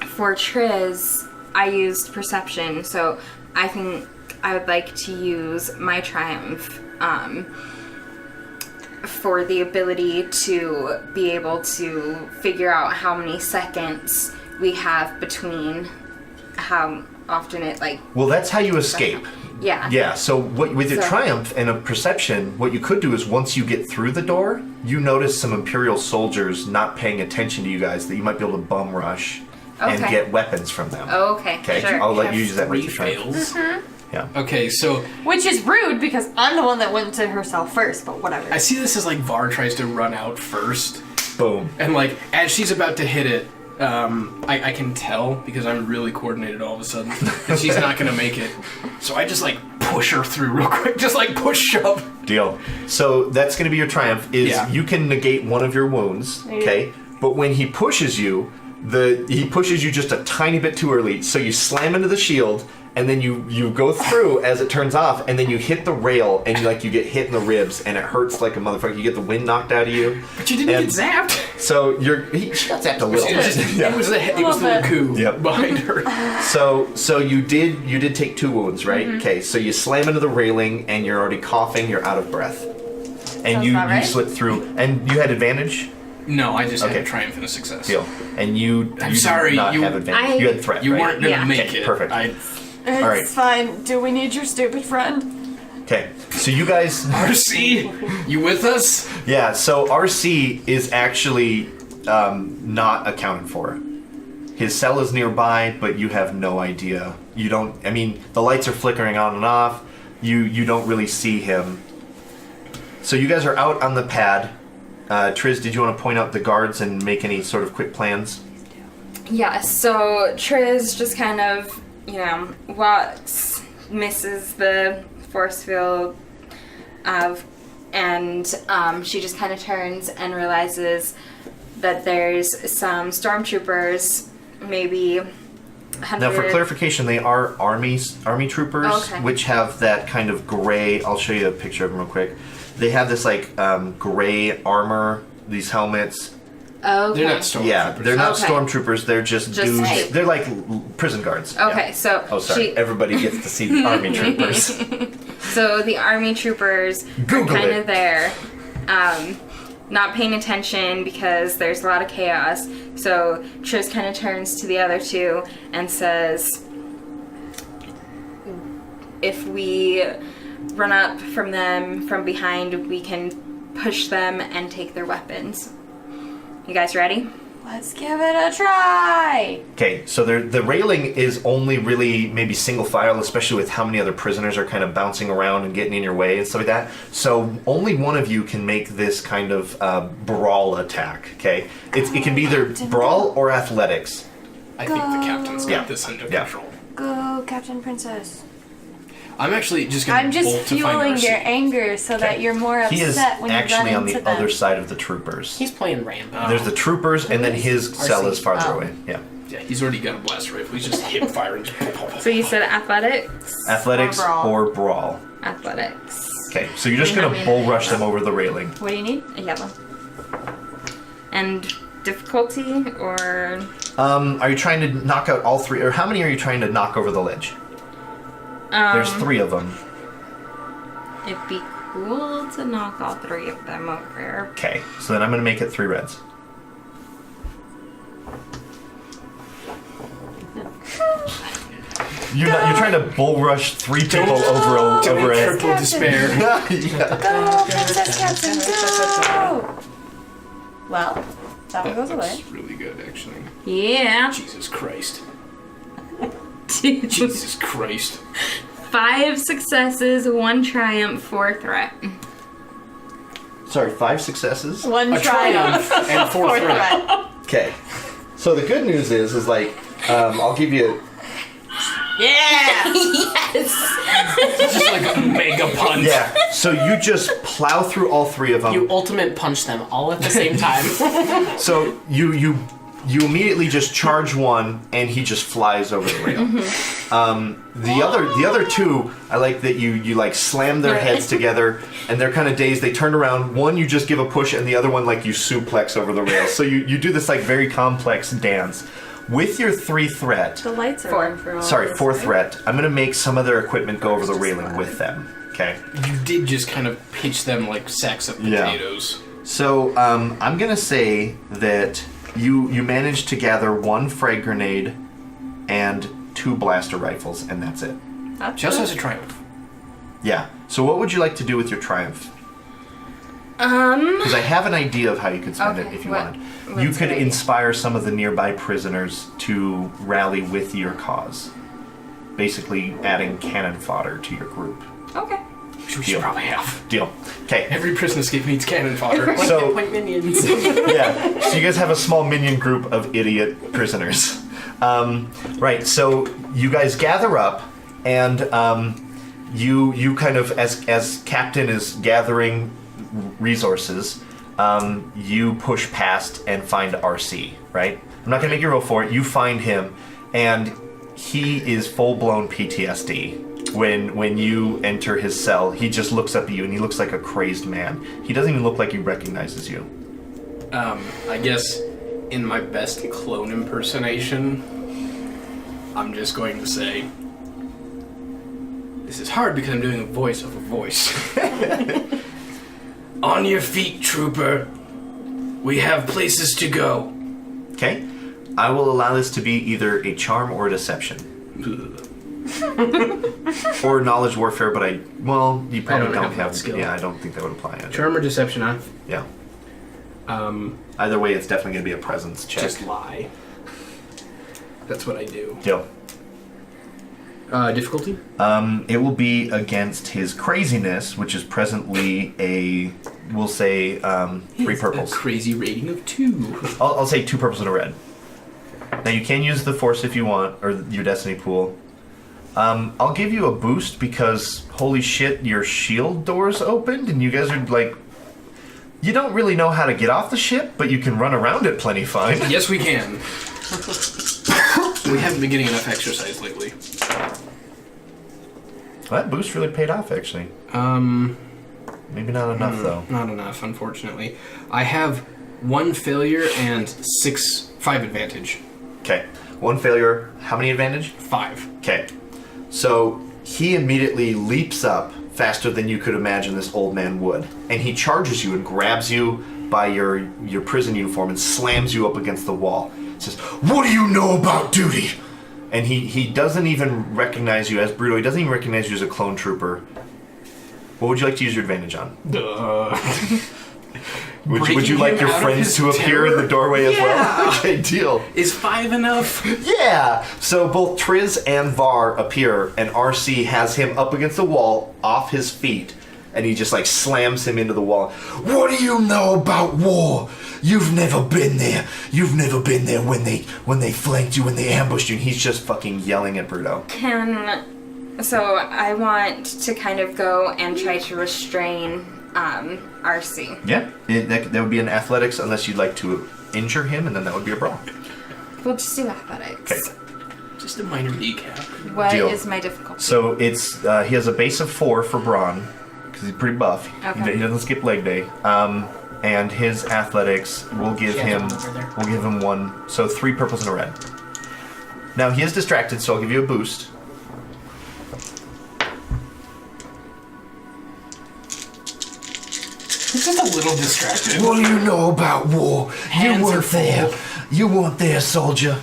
For Triz, I used perception, so I think I would like to use my triumph for the ability to be able to figure out how many seconds we have between how often it Well, that's how you escape. Yeah. Yeah, so with your So- triumph and a perception, what you could do is once you get through the door, you notice some Imperial soldiers not paying attention to you guys that you might be able to bum rush and Okay. get weapons from them. Oh, okay. Okay, Sure. I'll let you use that with 3 your triumph. fails. Yeah. Okay, so Which is rude because I'm the one that went to herself first, but whatever. I see this as like Var tries to run out first, Boom. and like as she's about to hit it, I can tell because I'm really coordinated all of a sudden that she's not gonna make it. So I just like push her through real quick, just like push shove. Deal. So that's going to be your triumph. Is Yeah. you can negate one of your wounds, okay? But when he pushes you, he pushes you just a tiny bit too early. So you slam into the shield, and then you go through as it turns off, and then you hit the rail, and you get hit in the ribs, and it hurts like a motherfucker. You get the wind knocked out of you. But you didn't And- get zapped. So she got zapped a little It was, bit. just, it was the Little bit. coup Yep. behind her. So you did take 2 wounds, right? Mm-hmm. Okay, so you slam into the railing and you're already coughing, you're out of breath. And Sounds you about right. slip through, and you had advantage? No, I just had Okay. a triumph and a success. Deal. And you I'm did sorry, not you- have advantage. You had threat, You right? weren't gonna Yeah. make Okay, it. perfect. It's All right. fine. Do we need your stupid friend? Okay, so you guys... RC, you with us? Yeah, so RC is actually not accounted for. His cell is nearby, but you have no idea. You don't... I mean, the lights are flickering on and off. You don't really see him. So you guys are out on the pad. Triz, did you want to point out the guards and make any sort of quick plans? Yeah, so Triz just kind of, walks misses the force field and she just kind of turns and realizes that there's some stormtroopers, maybe 100... Now, for clarification, they are army troopers, Okay. which have that kind of gray. I'll show you a picture of them real quick. They have this like gray armor, these helmets. Okay. They're not stormtroopers. Yeah, they're not Okay. stormtroopers. They're just dudes. Hey. They're like prison guards. Okay, Yeah. so Oh, sorry. Everybody gets to see the army troopers. So the army troopers Google are kind it. of there, not paying attention because there's a lot of chaos. So Triz kind of turns to the other two and says, if we run up from them from behind, we can push them and take their weapons. You guys ready? Let's give it a try. Okay, so the railing is only really maybe single file, especially with how many other prisoners are kind of bouncing around and getting in your way and stuff like that. So only one of you can make this kind of brawl attack. Okay, it can be either brawl or athletics. I think the captain's got Yeah. this under Yeah. control. Go, Captain Princess. I'm actually just gonna I'm just bolt to find fueling RC. your anger so that you're more He is upset when you run actually on into the them. other side of the troopers. He's playing Rambo. There's the troopers, and then his cell is farther Oh. away. Yeah. Yeah, he's already got a blaster rifle. He's just hip firing. So you said athletics? Athletics brawl. or brawl. Athletics. Okay, so you're just You gonna have bull me. rush them over the railing. What do you need? A yellow. And difficulty or... Are you trying to knock out all three, or how many are you trying to knock over the ledge? There's 3 of them. It'd be cool to knock all 3 of them over. Okay, so then I'm gonna make it 3 reds. You're trying to bull rush 3 people over a. Triple despair. Yeah. Go, Princess Captain, go! Well, that one goes away. That's really good, actually. Yeah. Jesus Christ. 2. Jesus Christ. 5 successes, 1 triumph, 4 threat. Sorry, 5 successes. One A triumph. triumph and 4 Fourth threat. threat. Okay. So the good news is like, I'll give you. Yeah! It's just like a mega punch. Yeah. So you just plow through all 3 of them. You ultimate punch them all at the same time. So you immediately just charge one, and he just flies over the rail. The other 2, I like that you like slam their heads together, and they're kind of dazed. They turn around. One you just give a push, and the other one like you suplex over the rail. So you do this like very complex dance. With your 3 threat, The lights are 4. on for all sorry, this, 4 right? threat, I'm gonna make some of their equipment go over the railing with them. Okay. You did just kind of pitch them like sacks of Yeah. potatoes. So I'm gonna say that you managed to gather 1 frag grenade and 2 blaster rifles, and that's it. That's Just good. as a triumph. Yeah. So what would you like to do with your triumph? Because I have an idea of how you could spend it Okay, if you what- wanted. what's You could the idea? inspire some of the nearby prisoners to rally with your cause. Basically adding cannon fodder to your group. Okay. Which we should probably have. Deal. Okay. Every prison escape needs cannon fodder. So Point minions. yeah, so you guys have a small minion group of idiot prisoners. Right, so you guys gather up, and you kind of, as captain is gathering resources, you push past and find RC, right? I'm not going to make you roll for it. You find him, and he is full-blown PTSD. When you enter his cell, he just looks up at you, and he looks like a crazed man. He doesn't even look like he recognizes you. I guess in my best clone impersonation, I'm just going to say, this is hard because I'm doing a voice of a voice. On your feet, trooper. We have places to go. Okay? I will allow this to be either a charm or a deception. Or knowledge warfare, but you probably don't don't have that have skill. Yeah, I don't think that would apply. Either. Charm or deception, huh? Yeah. Either way, it's definitely going to be a presence check. Just lie. That's what I do. Deal. Difficulty? It will be against his craziness, which is presently we'll say 3 purples. A crazy rating of 2. I'll say 2 purples and a red. Now you can use the force if you want, or your destiny pool. I'll give you a boost because, holy shit, your shield doors opened and you guys are like... You don't really know how to get off the ship, but you can run around it plenty fine. Yes, we can. We haven't been getting enough exercise lately. Well, that boost really paid off, actually. Maybe not enough, though. Not enough, unfortunately. I have 1 failure and 5 advantage. Okay. 1 failure. How many advantage? 5. Okay. So he immediately leaps up faster than you could imagine this old man would. And he charges you and grabs you by your prison uniform and slams you up against the wall. Says, "What do you know about duty?" And he doesn't even recognize you as Bruto. He doesn't even recognize you as a clone trooper. What would you like to use your advantage on? Would you like your friends to appear in the doorway as well? Okay, deal. Is 5 enough? Yeah! So both Triz and Var appear, and RC has him up against the wall, off his feet, and he just like slams him into the wall. What do you know about war? You've never been there. You've never been there when they flanked you, when they ambushed you. And he's just fucking yelling at Bruto. So I want to kind of go and try to restrain RC. Yeah, that would be an athletics unless you'd like to injure him, and then that would be a brawl. We'll just do athletics. Okay. Just a minor kneecap. What Deal. is my difficulty? So it's he has a base of 4 for brawn because he's pretty buff. Okay. He doesn't skip leg day. And his athletics will give him 1. So 3 purples and a red. Now he is distracted, so I'll give you a boost. He's just a little distracted. What do you know about war? Hands you are weren't there. full. You weren't there, soldier.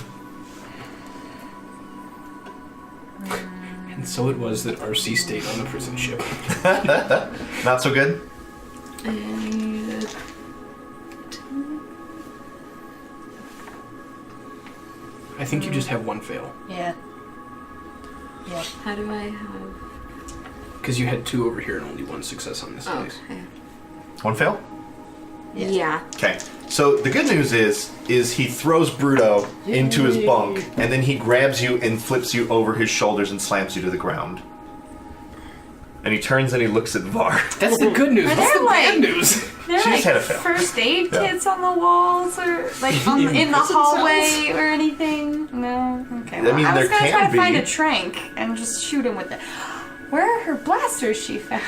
And so it was that RC stayed on the prison ship. Not so good? I think you just have 1 fail. Yeah. Yeah. How do I have... Because you had 2 over here and only 1 success on this dice. Okay. 1 fail? Yeah. Okay. So the good news is he throws Bruto into his bunk, and then he grabs you and flips you over his shoulders and slams you to the ground. And he turns and he looks at Var. That's the good news. Are What's there, the bad news? There She are just had a fail. first aid Yeah. kits on the walls, or like in the hallway or anything. No. Okay. Well, mean, I was there gonna try can to find be. a trank and just shoot him with it. Where are her blasters she found?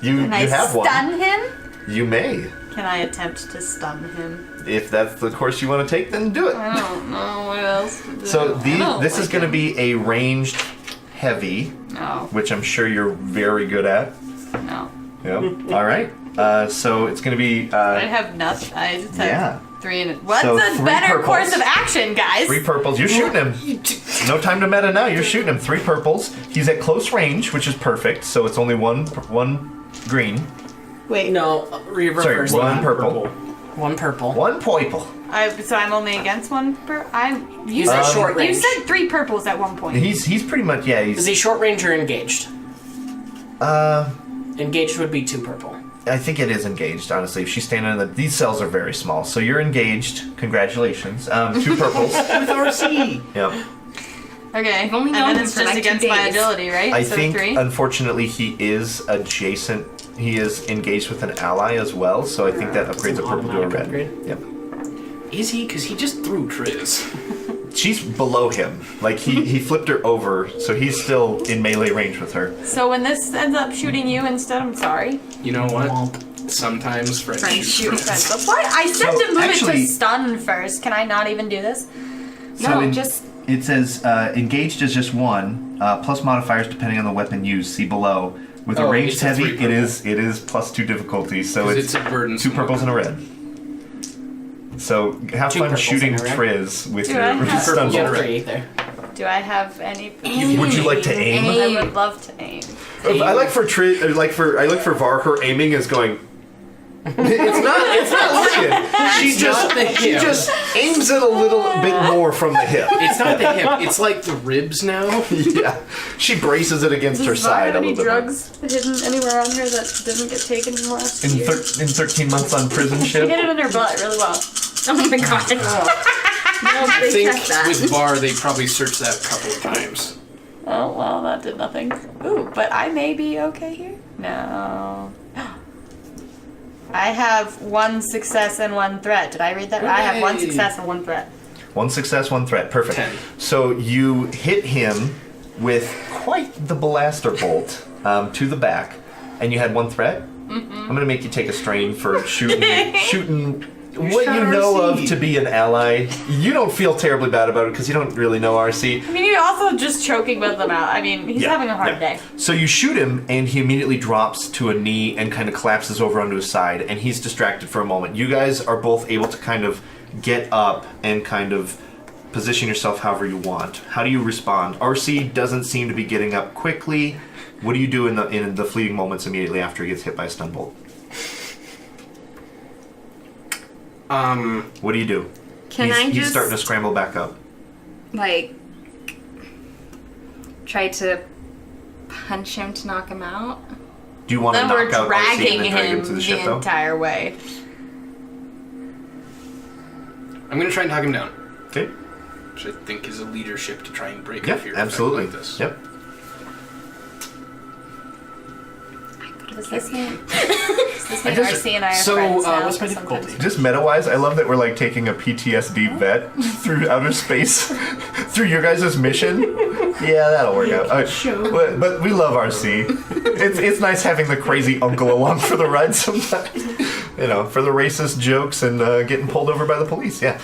You Can I have stun one. him? You may. Can I attempt to stun him? If that's the course you want to take, then do it. I don't know what else to do. So I don't this is like going to him. be a ranged heavy, No. which I'm sure you're very good at. No. Yep. All right. So it's going to be I have nothing. I just have yeah. 3 and... What's So a 3 better purples. course of action, guys? 3 purples. You're shooting him. No time to meta now. You're shooting him. 3 purples. He's at close range, which is perfect. So it's only one green. Wait. No, reverse. Sorry, one that. purple. 1 purple. 1 purple. So I'm only against 1 You He's said at short range. You said 3 purples at one point. He's pretty much Is he he's short range or engaged? Engaged would be 2 purple. I think it is engaged, honestly. If she's standing in these cells are very small. So you're engaged. Congratulations. 2 purples. With RC! Yep. Okay. only And known then him it's for just like 2 against my days. ability, right? I so think 3? unfortunately he is adjacent. He is engaged with an ally as well, so I think that upgrades a purple to a red. Automatic Yep. Is he? Because he just threw Triz. She's below him. Like he flipped her over, so he's still in melee range with her. So when this ends up shooting you instead, I'm sorry. You know what? Womp. Sometimes friends Friends shoot shoot friends. That's why I said So, to move it actually- to stun first. Can I not even do this? No, just... It says engaged is just 1 plus modifiers depending on the weapon used. See below. With a Oh, ranged it's a heavy, 3 it is plus 2 difficulty. So 'Cause it's it's a burden. 2 purples and a red. So have 2 fun purples shooting and a red. Triz with Do I your have- stun Purples and a bolt. red. 3 there. Do I have any? Would you like to aim? I would love to aim. I like for Triz, I like for Var. Her aiming is going. It's not looking. She not the hip. just aims it a little bit more from the hip. It's not the hip. It's like the ribs now. Yeah, she braces it against her Does Var side have a any little bit. drugs hidden anywhere on her that didn't get taken in the last year? In 13 months on prison She ship. hid it in her butt really well. Oh my god. I They think checked that. with Var, they probably searched that a couple of times. Oh, well, that did nothing. Ooh, but I may be okay here? No. I have 1 success and 1 threat. Did I read that? I have 1 success and 1 threat. 1 success, 1 threat. Perfect. 10. So you hit him with quite the blaster bolt to the back, and you had 1 threat. I'm going to make you take a strain for shooting what you know of to be an ally. You don't feel terribly bad about it because you don't really know RC. I mean, you're also just choking both of them out. I mean, he's having a hard day. So you shoot him, and he immediately drops to a knee and kind of collapses over onto his side, and he's distracted for a moment. You guys are both able to kind of get up and kind of position yourself however you want. How do you respond? RC doesn't seem to be getting up quickly. What do you do in the fleeting moments immediately after he gets hit by a stun bolt? What do you do? He's starting to scramble back up. Like, try to punch him to knock him out? Do you want to Then knock we're out RC dragging and then drag him him to the ship, though? entire way. I'm going to try and knock him down. Okay. Which I think is a leadership to try and break a Yep, fear absolutely. effect like this. Yep. Does this mean RC and I are So, friends now? what's my Sometimes. difficulty? Just meta-wise, I love that we're like taking a PTSD vet through outer space through your guys' mission. Yeah, that'll work out. All right. But we love RC. It's nice having the crazy uncle along for the ride sometimes. You know, for the racist jokes and getting pulled over by the police. Yeah.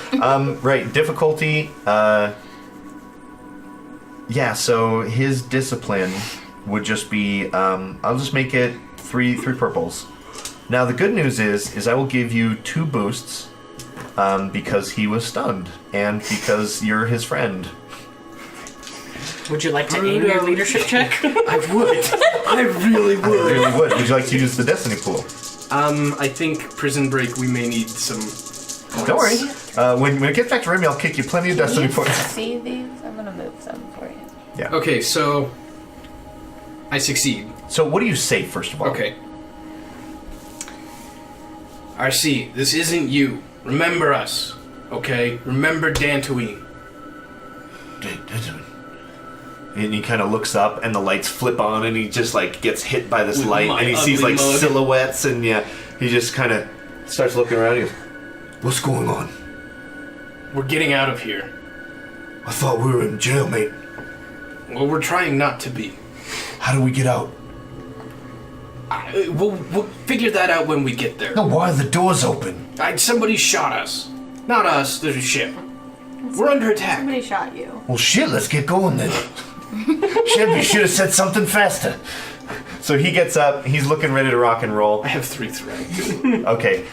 Right. Difficulty. Yeah. So his discipline would just be. I'll just make it three purples. Now the good news is I will give you 2 boosts because he was stunned and because you're his friend. Would you like to aim your leadership check? I would. I really I really would. Would you like to use the destiny pool? I think Prison Break, we may need some points. Don't worry. When it gets back to Remy, I'll kick you plenty of destiny points. See these? I'm gonna move some for you. Yeah. Okay, so I succeed. So what do you say first of all? Okay. RC, this isn't you. Remember us, okay? Remember Dantooine. And he kind of looks up, and the lights flip on, and he just like gets hit by this With light, my and he sees ugly like mug. silhouettes, and yeah, he just kind of starts looking around. He goes, What's going on? We're getting out of here. I thought we were in jail, mate. Well, we're trying not to be. How do we get out? We'll figure that out when we get there. No, why are the doors open? Somebody shot us. Not us, there's a ship. We're under attack. Somebody shot you. Well, shit, let's get going then. Shit, we should have said something faster. So he gets up, he's looking ready to rock and roll. I have 3 threats. Okay,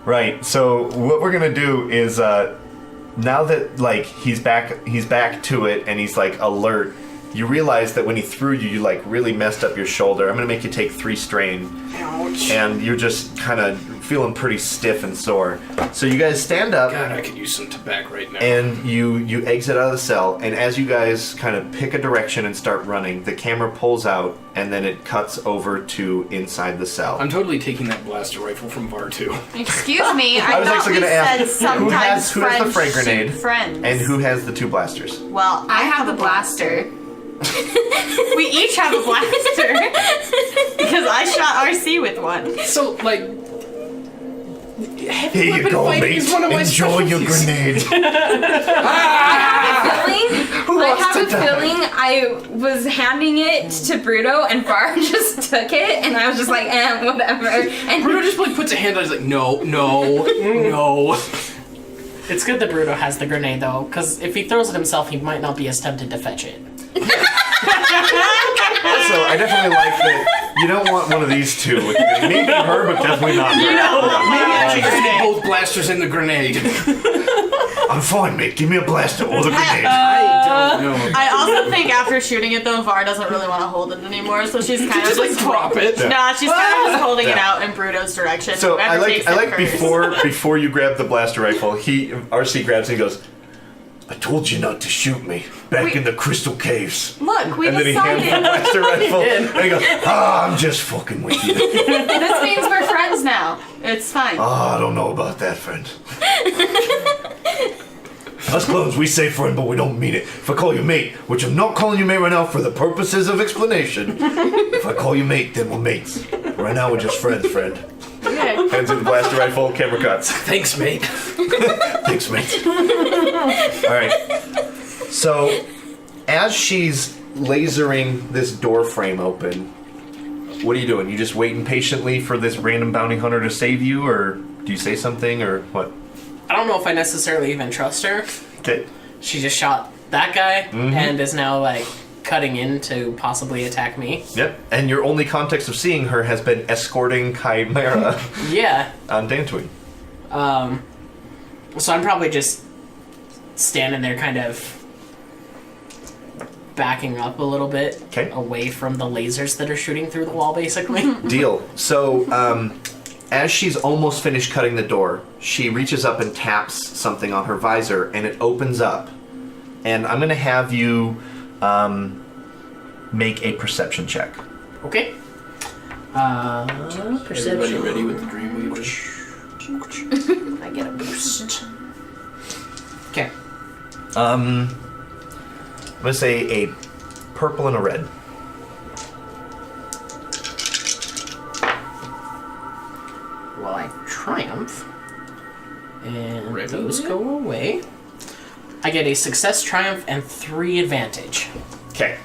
right, so what we're gonna do is, now that, like, he's back to it, and he's, like, alert, you realize that when he threw you, you, like, really messed up your shoulder. I'm gonna make you take 3 strain. Ouch. And you're just kind of feeling pretty stiff and sore. So you guys stand up, God, I could use some tobacco right now. and you exit out of the cell, and as you guys kind of pick a direction and start running, the camera pulls out, and then it cuts over to inside the cell. I'm totally taking that blaster rifle from Var 2. Excuse me, I was thought actually we gonna said ask, sometimes who has the friends frag grenade? shoot friends. And who has the 2 blasters? Well, I have the blaster. we each have a blaster. Because I shot RC with one. So, like... Here you go, mate. Enjoy your grenade. I have a feeling I was handing it to Bruto and Var just took it and I was just like, whatever. And Bruto just like puts a hand on it, he's like, no, no, no. It's good that Bruto has the grenade, though, because if he throws it himself, he might not be as tempted to fetch it. So I definitely like that you don't want one of these 2 with you. Maybe her, but definitely not her. Maybe actually just get both blasters in the grenade. I'm fine, mate. Give me a blaster or the grenade. I don't know. I also think after shooting it though, Var doesn't really want to hold it anymore, so she's kind of Just like drop it. Nah, she's kind of just holding it out in Bruto's direction. So I Whoever like takes it first. before you grab the blaster rifle, RC grabs it and he goes, I told you not to shoot me. Back in the crystal caves. Look, we and then he hands the decided. blaster rifle and he goes, I'm just fucking with you. This means we're friends now. It's fine. I don't know about that, friend. Us clones, we say friend, but we don't mean it. If I call you mate, which I'm not calling you mate right now for the purposes of explanation. If I call you mate, then we're mates. Right now, we're just friends, friend. Okay. Hands in the blaster rifle, camera cuts. Thanks, mate. Thanks, mate. All right. So, as she's lasering this door frame open, what are you doing? You just waiting patiently for this random bounty hunter to save you, or do you say something, or what? I don't know if I necessarily even trust her. Okay. She just shot that guy and is now like cutting in to possibly attack me. Yep. And your only context of seeing her has been escorting Chimera Yeah. on Dantooine. So I'm probably just standing there kind of backing up a little bit 'Kay. away from the lasers that are shooting through the wall, basically. Deal. So, as she's almost finished cutting the door, she reaches up and taps something on her visor, and it opens up. And I'm going to have you make a perception check. Okay. Everybody Perception. ready with the Dreamweaver? I get a boost. Okay. I'm going to say a purple and a red. Well, I triumph. And Ready? those go away. I get a success, triumph, and 3 advantage. Okay.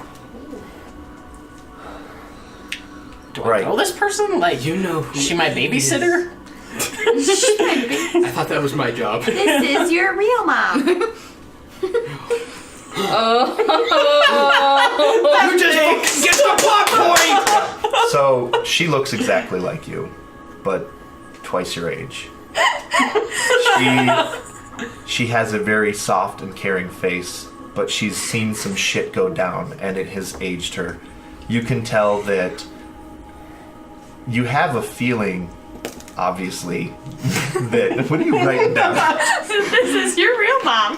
Do Right. I know this person? Like, You know who is she my he is. babysitter? I thought that was my job. This is your real mom. You just fucking get the plot point! So, she looks exactly like you, but twice your age. She has a very soft and caring face, but she's seen some shit go down, and it has aged her. You can tell that you have a feeling, obviously, that... What are you writing down? This is your real mom.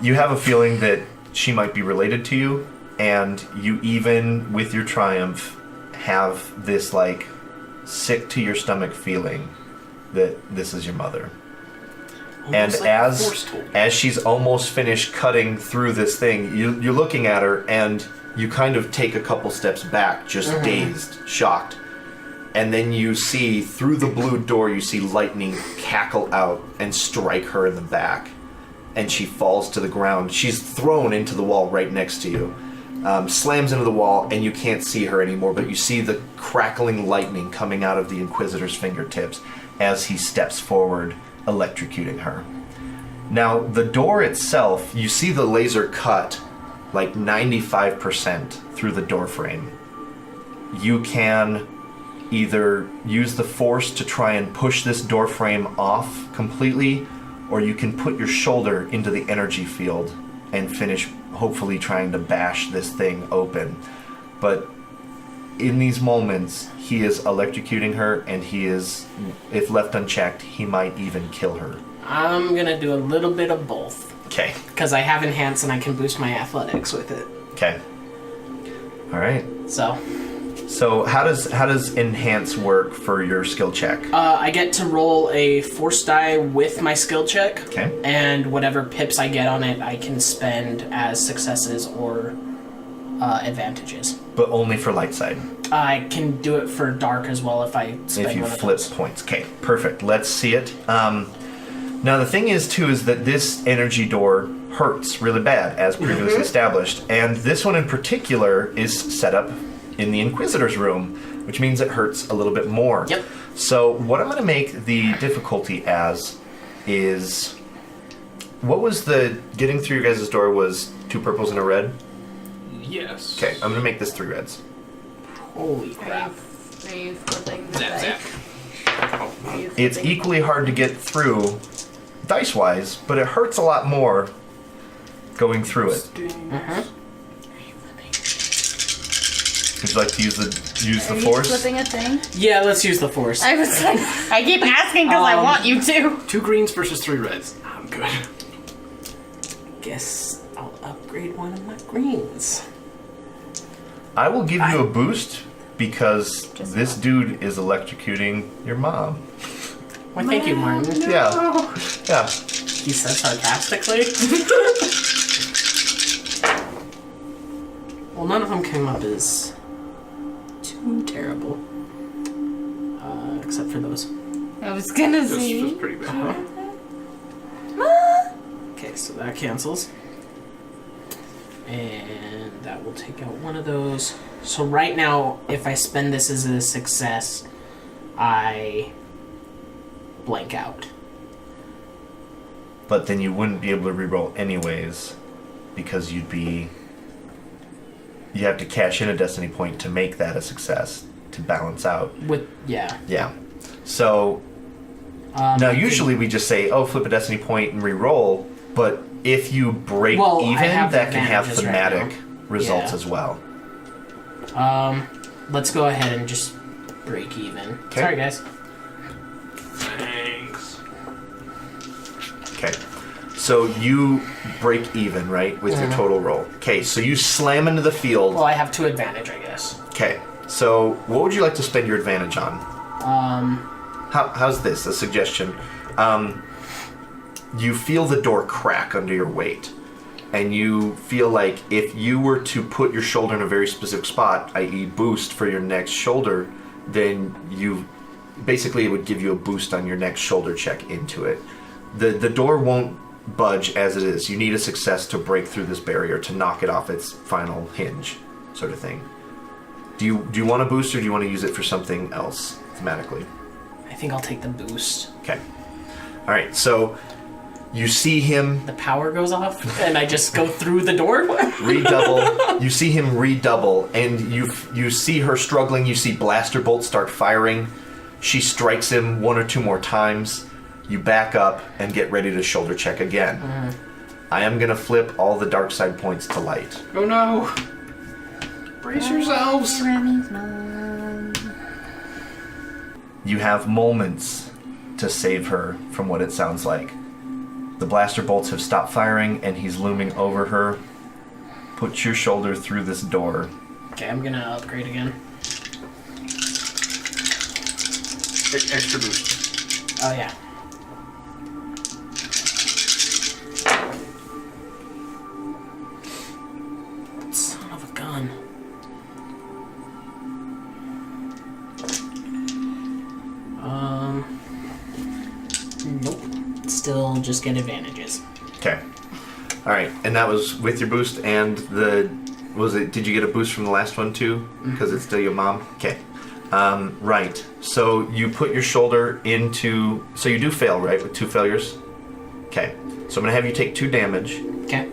You have a feeling that she might be related to you, and you even, with your triumph, have this, like, sick-to-your-stomach feeling that this is your mother. And Almost like the Force told me. as she's almost finished cutting through this thing, you're looking at her, and you kind of take a couple steps back, just dazed, shocked. And then you see, through the blue door, you see lightning cackle out and strike her in the back. And she falls to the ground. She's thrown into the wall right next to you. Slams into the wall, and you can't see her anymore, but you see the crackling lightning coming out of the Inquisitor's fingertips as he steps forward, electrocuting her. Now, the door itself, you see the laser cut like 95% through the door frame. You can either use the force to try and push this door frame off completely, or you can put your shoulder into the energy field and finish hopefully trying to bash this thing open. But in these moments, he is electrocuting her, and he is, if left unchecked, he might even kill her. I'm gonna do a little bit of both. Okay. Because I have enhance and I can boost my athletics with it. Okay. All right. So, So how does enhance work for your skill check? I get to roll a force die with my skill check. Okay. And whatever pips I get on it, I can spend as successes or advantages. But only for light side. I can do it for dark as well if I spend If you one of flip those. points. Okay, perfect. Let's see it. Now the thing is too is that this energy door hurts really bad, as previously established, and this one in particular is set up in the Inquisitor's room, which means it hurts a little bit more. Yep. So what I'm going to make the difficulty as is, what was the getting through your guys' door was 2 purples and a red? Yes. Okay, I'm going to make this 3 reds. Holy crap. Are you flipping the Zap, dice? zap. Are you It's flipping? equally hard to get through dice-wise, but it hurts a lot more going through it. Would you like to use the Are you force? flipping a thing? Yeah, let's use the force. I was like, I keep asking because I want you to. 2 greens versus 3 reds. I'm good. Guess I'll upgrade one of my greens. I will give you a boost because Just this dude is electrocuting your mom. Why, thank you, Martin. Yeah. he said sarcastically. Well, none of them came up as too terrible. Except for those. I was gonna This say. was pretty bad. Okay, so that cancels. And that will take out one of those. So right now, if I spend this as a success, I blank out. But then you wouldn't be able to reroll anyways, because you have to cash in a destiny point to make that a success to balance out. Yeah. Yeah. So now usually we just say, oh, flip a destiny point and reroll, but if you break even, that can have advantages thematic right results Yeah. as well. Let's go ahead and just break even. Okay. Sorry, guys. Thanks. Okay. So you break even, right, with your total roll. Okay, so you slam into the field. Well, I have 2 advantage, I guess. Okay, so what would you like to spend your advantage on? How's this? A suggestion. You feel the door crack under your weight. And you feel like if you were to put your shoulder in a very specific spot, i.e. boost for your next shoulder, then basically it would give you a boost on your next shoulder check into it. The door won't budge as it is. You need a success to break through this barrier, to knock it off its final hinge, sort of thing. Do you want a boost, or do you want to use it for something else thematically? I think I'll take the boost. Okay. All right. So you see him The power goes off, and I just go through the door? redouble. You see him redouble, and you see her struggling. You see blaster bolts start firing. She strikes him 1 or 2 more times. You back up and get ready to shoulder check again. I am going to flip all the dark side points to light. Oh no! Brace yourselves! Remy's mom. You have moments to save her from what it sounds like. The blaster bolts have stopped firing, and he's looming over her. Put your shoulder through this door. Okay, I'm gonna upgrade again. Extra boost. Oh, yeah. Son of a gun. Nope. Still just get advantages. Okay. All right, and that was with your boost and did you get a boost from the last one too? Because it's still your mom? Okay. Right. So you put your shoulder into, so you do fail, right? With 2 failures? Okay. So I'm going to have you take 2 damage. Okay.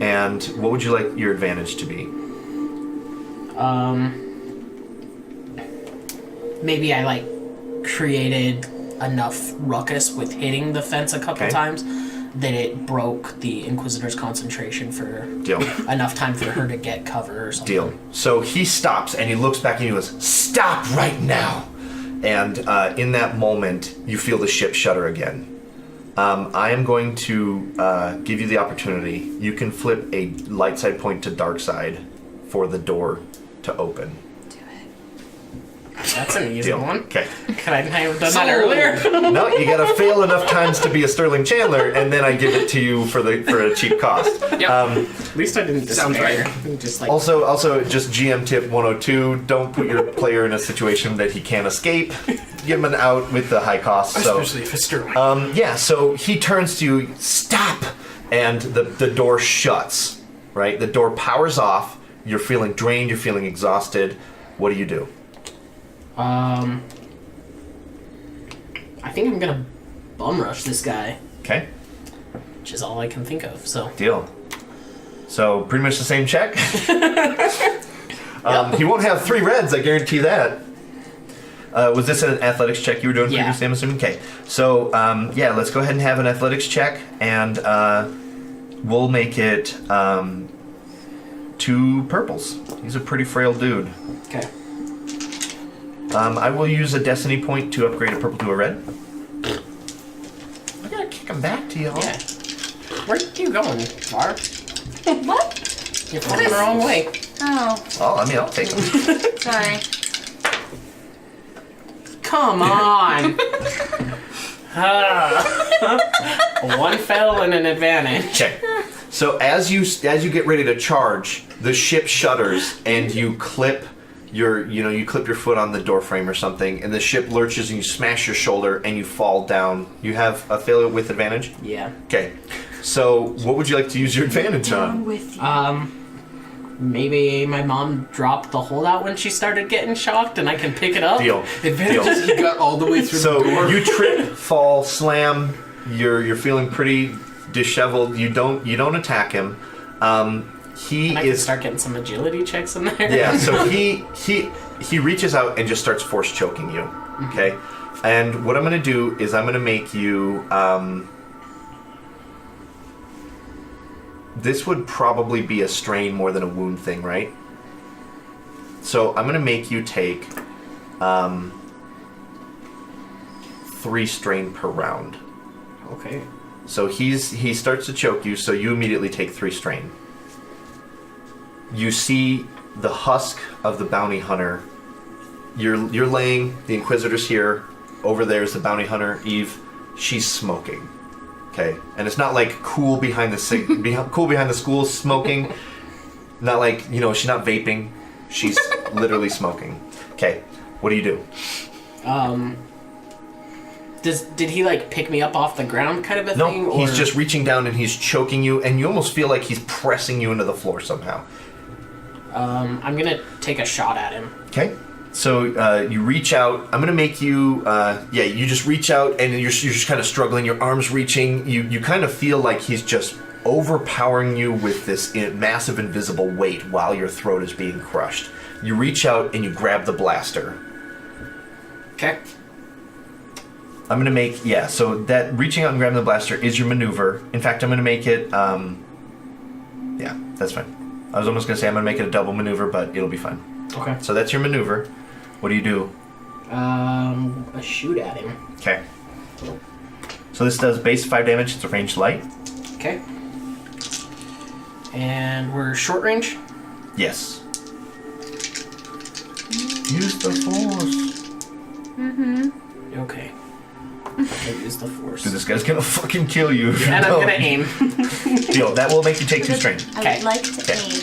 And what would you like your advantage to be? Maybe I created enough ruckus with hitting the fence a couple times that it broke the Inquisitor's concentration for Deal. enough time for her to get cover or something. Deal. So he stops and he looks back and he goes, "Stop right now!" And in that moment, you feel the ship shudder again. I am going to give you the opportunity. You can flip a light side point to dark side for the door to open. That's an easy Deal. one. Okay. Could I have done that earlier? No, you gotta fail enough times to be a Sterling Chandler, and then I give it to you for a cheap cost. Yep. At least I didn't Sounds despair. right. Just Also, just GM tip 102: don't put your player in a situation that he can't escape. Give him an out with the high cost. So, Especially if it's Sterling. yeah. So he turns to you, "Stop!" and the door shuts. Right, the door powers off. You're feeling drained. You're feeling exhausted. What do you do? I think I'm gonna bum rush this guy, Okay. which is all I can think of. So Deal. So pretty much the same check. He won't have 3 reds, I guarantee that. Was this an athletics check you were doing Yeah. previously, I'm assuming? Okay. So, yeah, let's go ahead and have an athletics check, and we'll make it 2 purples. He's a pretty frail dude. okay. I will use a destiny point to upgrade a purple to a red. I gotta kick him back to y'all. Yeah. Where are you going, Var? What? You're flying the wrong way. Oh, Oh, I mean, I'll take him. sorry. Come on. One fail and an advantage. Okay. So as you get ready to charge, the ship shudders and you clip your foot on the door frame or something, and the ship lurches and you smash your shoulder and you fall down. You have a failure with advantage? Yeah. Okay. So what would you like to use your advantage on? With you. Maybe my mom dropped the holdout when she started getting shocked, and I can pick it up. Deal. Advantage is he got all the way through So the door. you trip, fall, slam. You're feeling pretty disheveled. You don't attack him. He And I can is start getting some agility checks in there. yeah. So he reaches out and just starts force choking you. Okay. And what I'm gonna do is I'm gonna make you. This would probably be a strain more than a wound thing, right? So I'm gonna make you take 3 strain per round. Okay. So he starts to choke you, so you immediately take 3 strain. You see the husk of the bounty hunter. You're laying, the Inquisitor's here. Over there's the bounty hunter, Eve. She's smoking. Okay, and it's not like cool behind the school smoking. Not like, she's not vaping. She's literally smoking. Okay, what do you do? Did he pick me up off the ground kind of a thing? No, he's just reaching down and he's choking you, and you almost feel like he's pressing you into the floor somehow. I'm gonna take a shot at him. Okay. So you reach out. I'm gonna make you. You just reach out and you're just kind of struggling. Your arms reaching. You kind of feel like he's just overpowering you with this massive invisible weight while your throat is being crushed. You reach out and you grab the blaster. Okay. I'm gonna make So that reaching out and grabbing the blaster is your maneuver. In fact, I'm gonna make it. That's fine. I was almost gonna say I'm gonna make it a double maneuver, but it'll be fine. Okay. So that's your maneuver. What do you do? A shoot at him. Okay. So this does base 5 damage. It's a ranged light. Okay. And we're short range? Yes. Use the force. Okay. I'll use the force. Dude, this guy's gonna fucking kill you if you And I'm don't. gonna aim. Deal. That will make you take 2 strain. I would like to Okay. aim.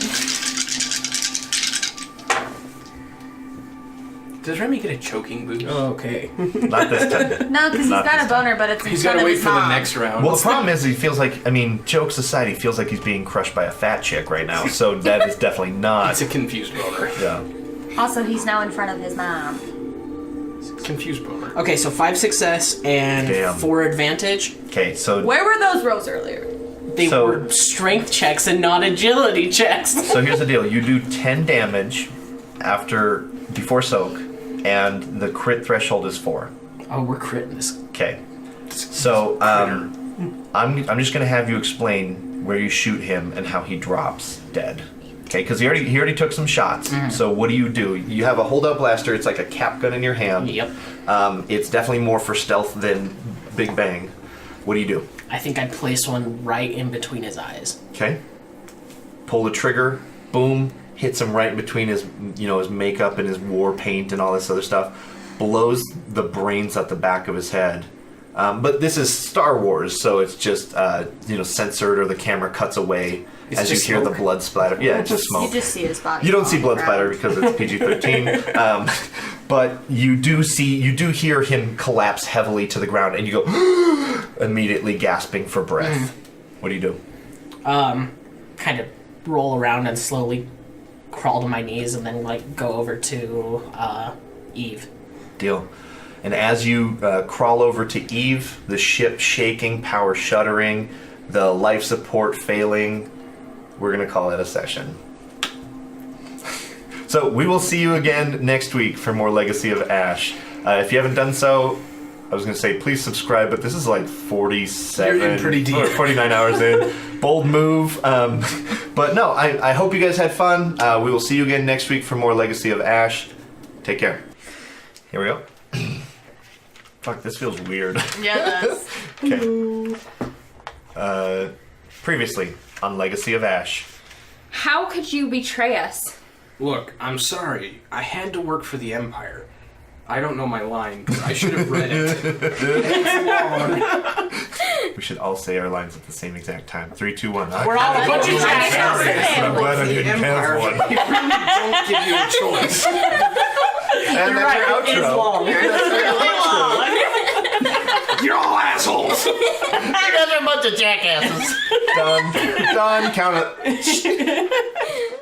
Does Remy get a choking boost? Okay. Not this time. No, because he's Not got this a boner, but it's in He's front got to of wait his for the mom. next round. Well, the problem is he feels like, jokes aside, he feels like he's being crushed by a fat chick right now. So that is definitely not. It's a confused boner. Yeah. Also, he's now in front of his mom. Confused boner. Okay, so 5 success and Damn. 4 advantage. Okay, so Where were those rolls earlier? They So- were strength checks and not agility checks. so here's the deal. You do 10 damage before soak, and the crit threshold is 4. Oh, we're critting this. Okay. So I'm just gonna have you explain where you shoot him and how he drops dead. Okay, because he already took some shots. So what do? You have a holdout blaster. It's like a cap gun in your hand. Yep. It's definitely more for stealth than Big Bang. What do you do? I think I place one right in between his eyes. Okay. Pull the trigger. Boom. Hits him right in between his makeup and his war paint and all this other stuff. Blows the brains out the back of his head. But this is Star Wars, so it's just censored, or the camera cuts away It's as you just hear smoke. the blood splatter. Yeah, it's just You smoke. just see his body. You don't fall see on blood the splatter ground. because it's PG-13, but you do hear him collapse heavily to the ground, and you go immediately gasping for breath. What do you do? Kind of roll around and slowly crawl to my knees and then go over to Eve. Deal. And as you crawl over to Eve, the ship shaking, power shuddering, the life support failing, we're going to call it a session. So we will see you again next week for more Legacy of Ash. If you haven't done so, I was going to say please subscribe, but this is like 47, You're in pretty deep. 49 hours in. Bold move. But no, I hope you guys had fun. We will see you again next week for more Legacy of Ash. Take care. Here we go. Fuck, this feels weird. Yeah, it does. Okay. Previously on Legacy of Ash. How could you betray us? Look, I'm sorry. I had to work for the Empire. I don't know my line. I should have read it. We should all say our lines at the same exact time. 3, 2, 1. We're all a bunch of jackasses. I'm glad I didn't have one. They really don't give you a choice. And You're that's right, your it is outro. long. You're all assholes. You guys are a bunch of jackasses. Done. Count it.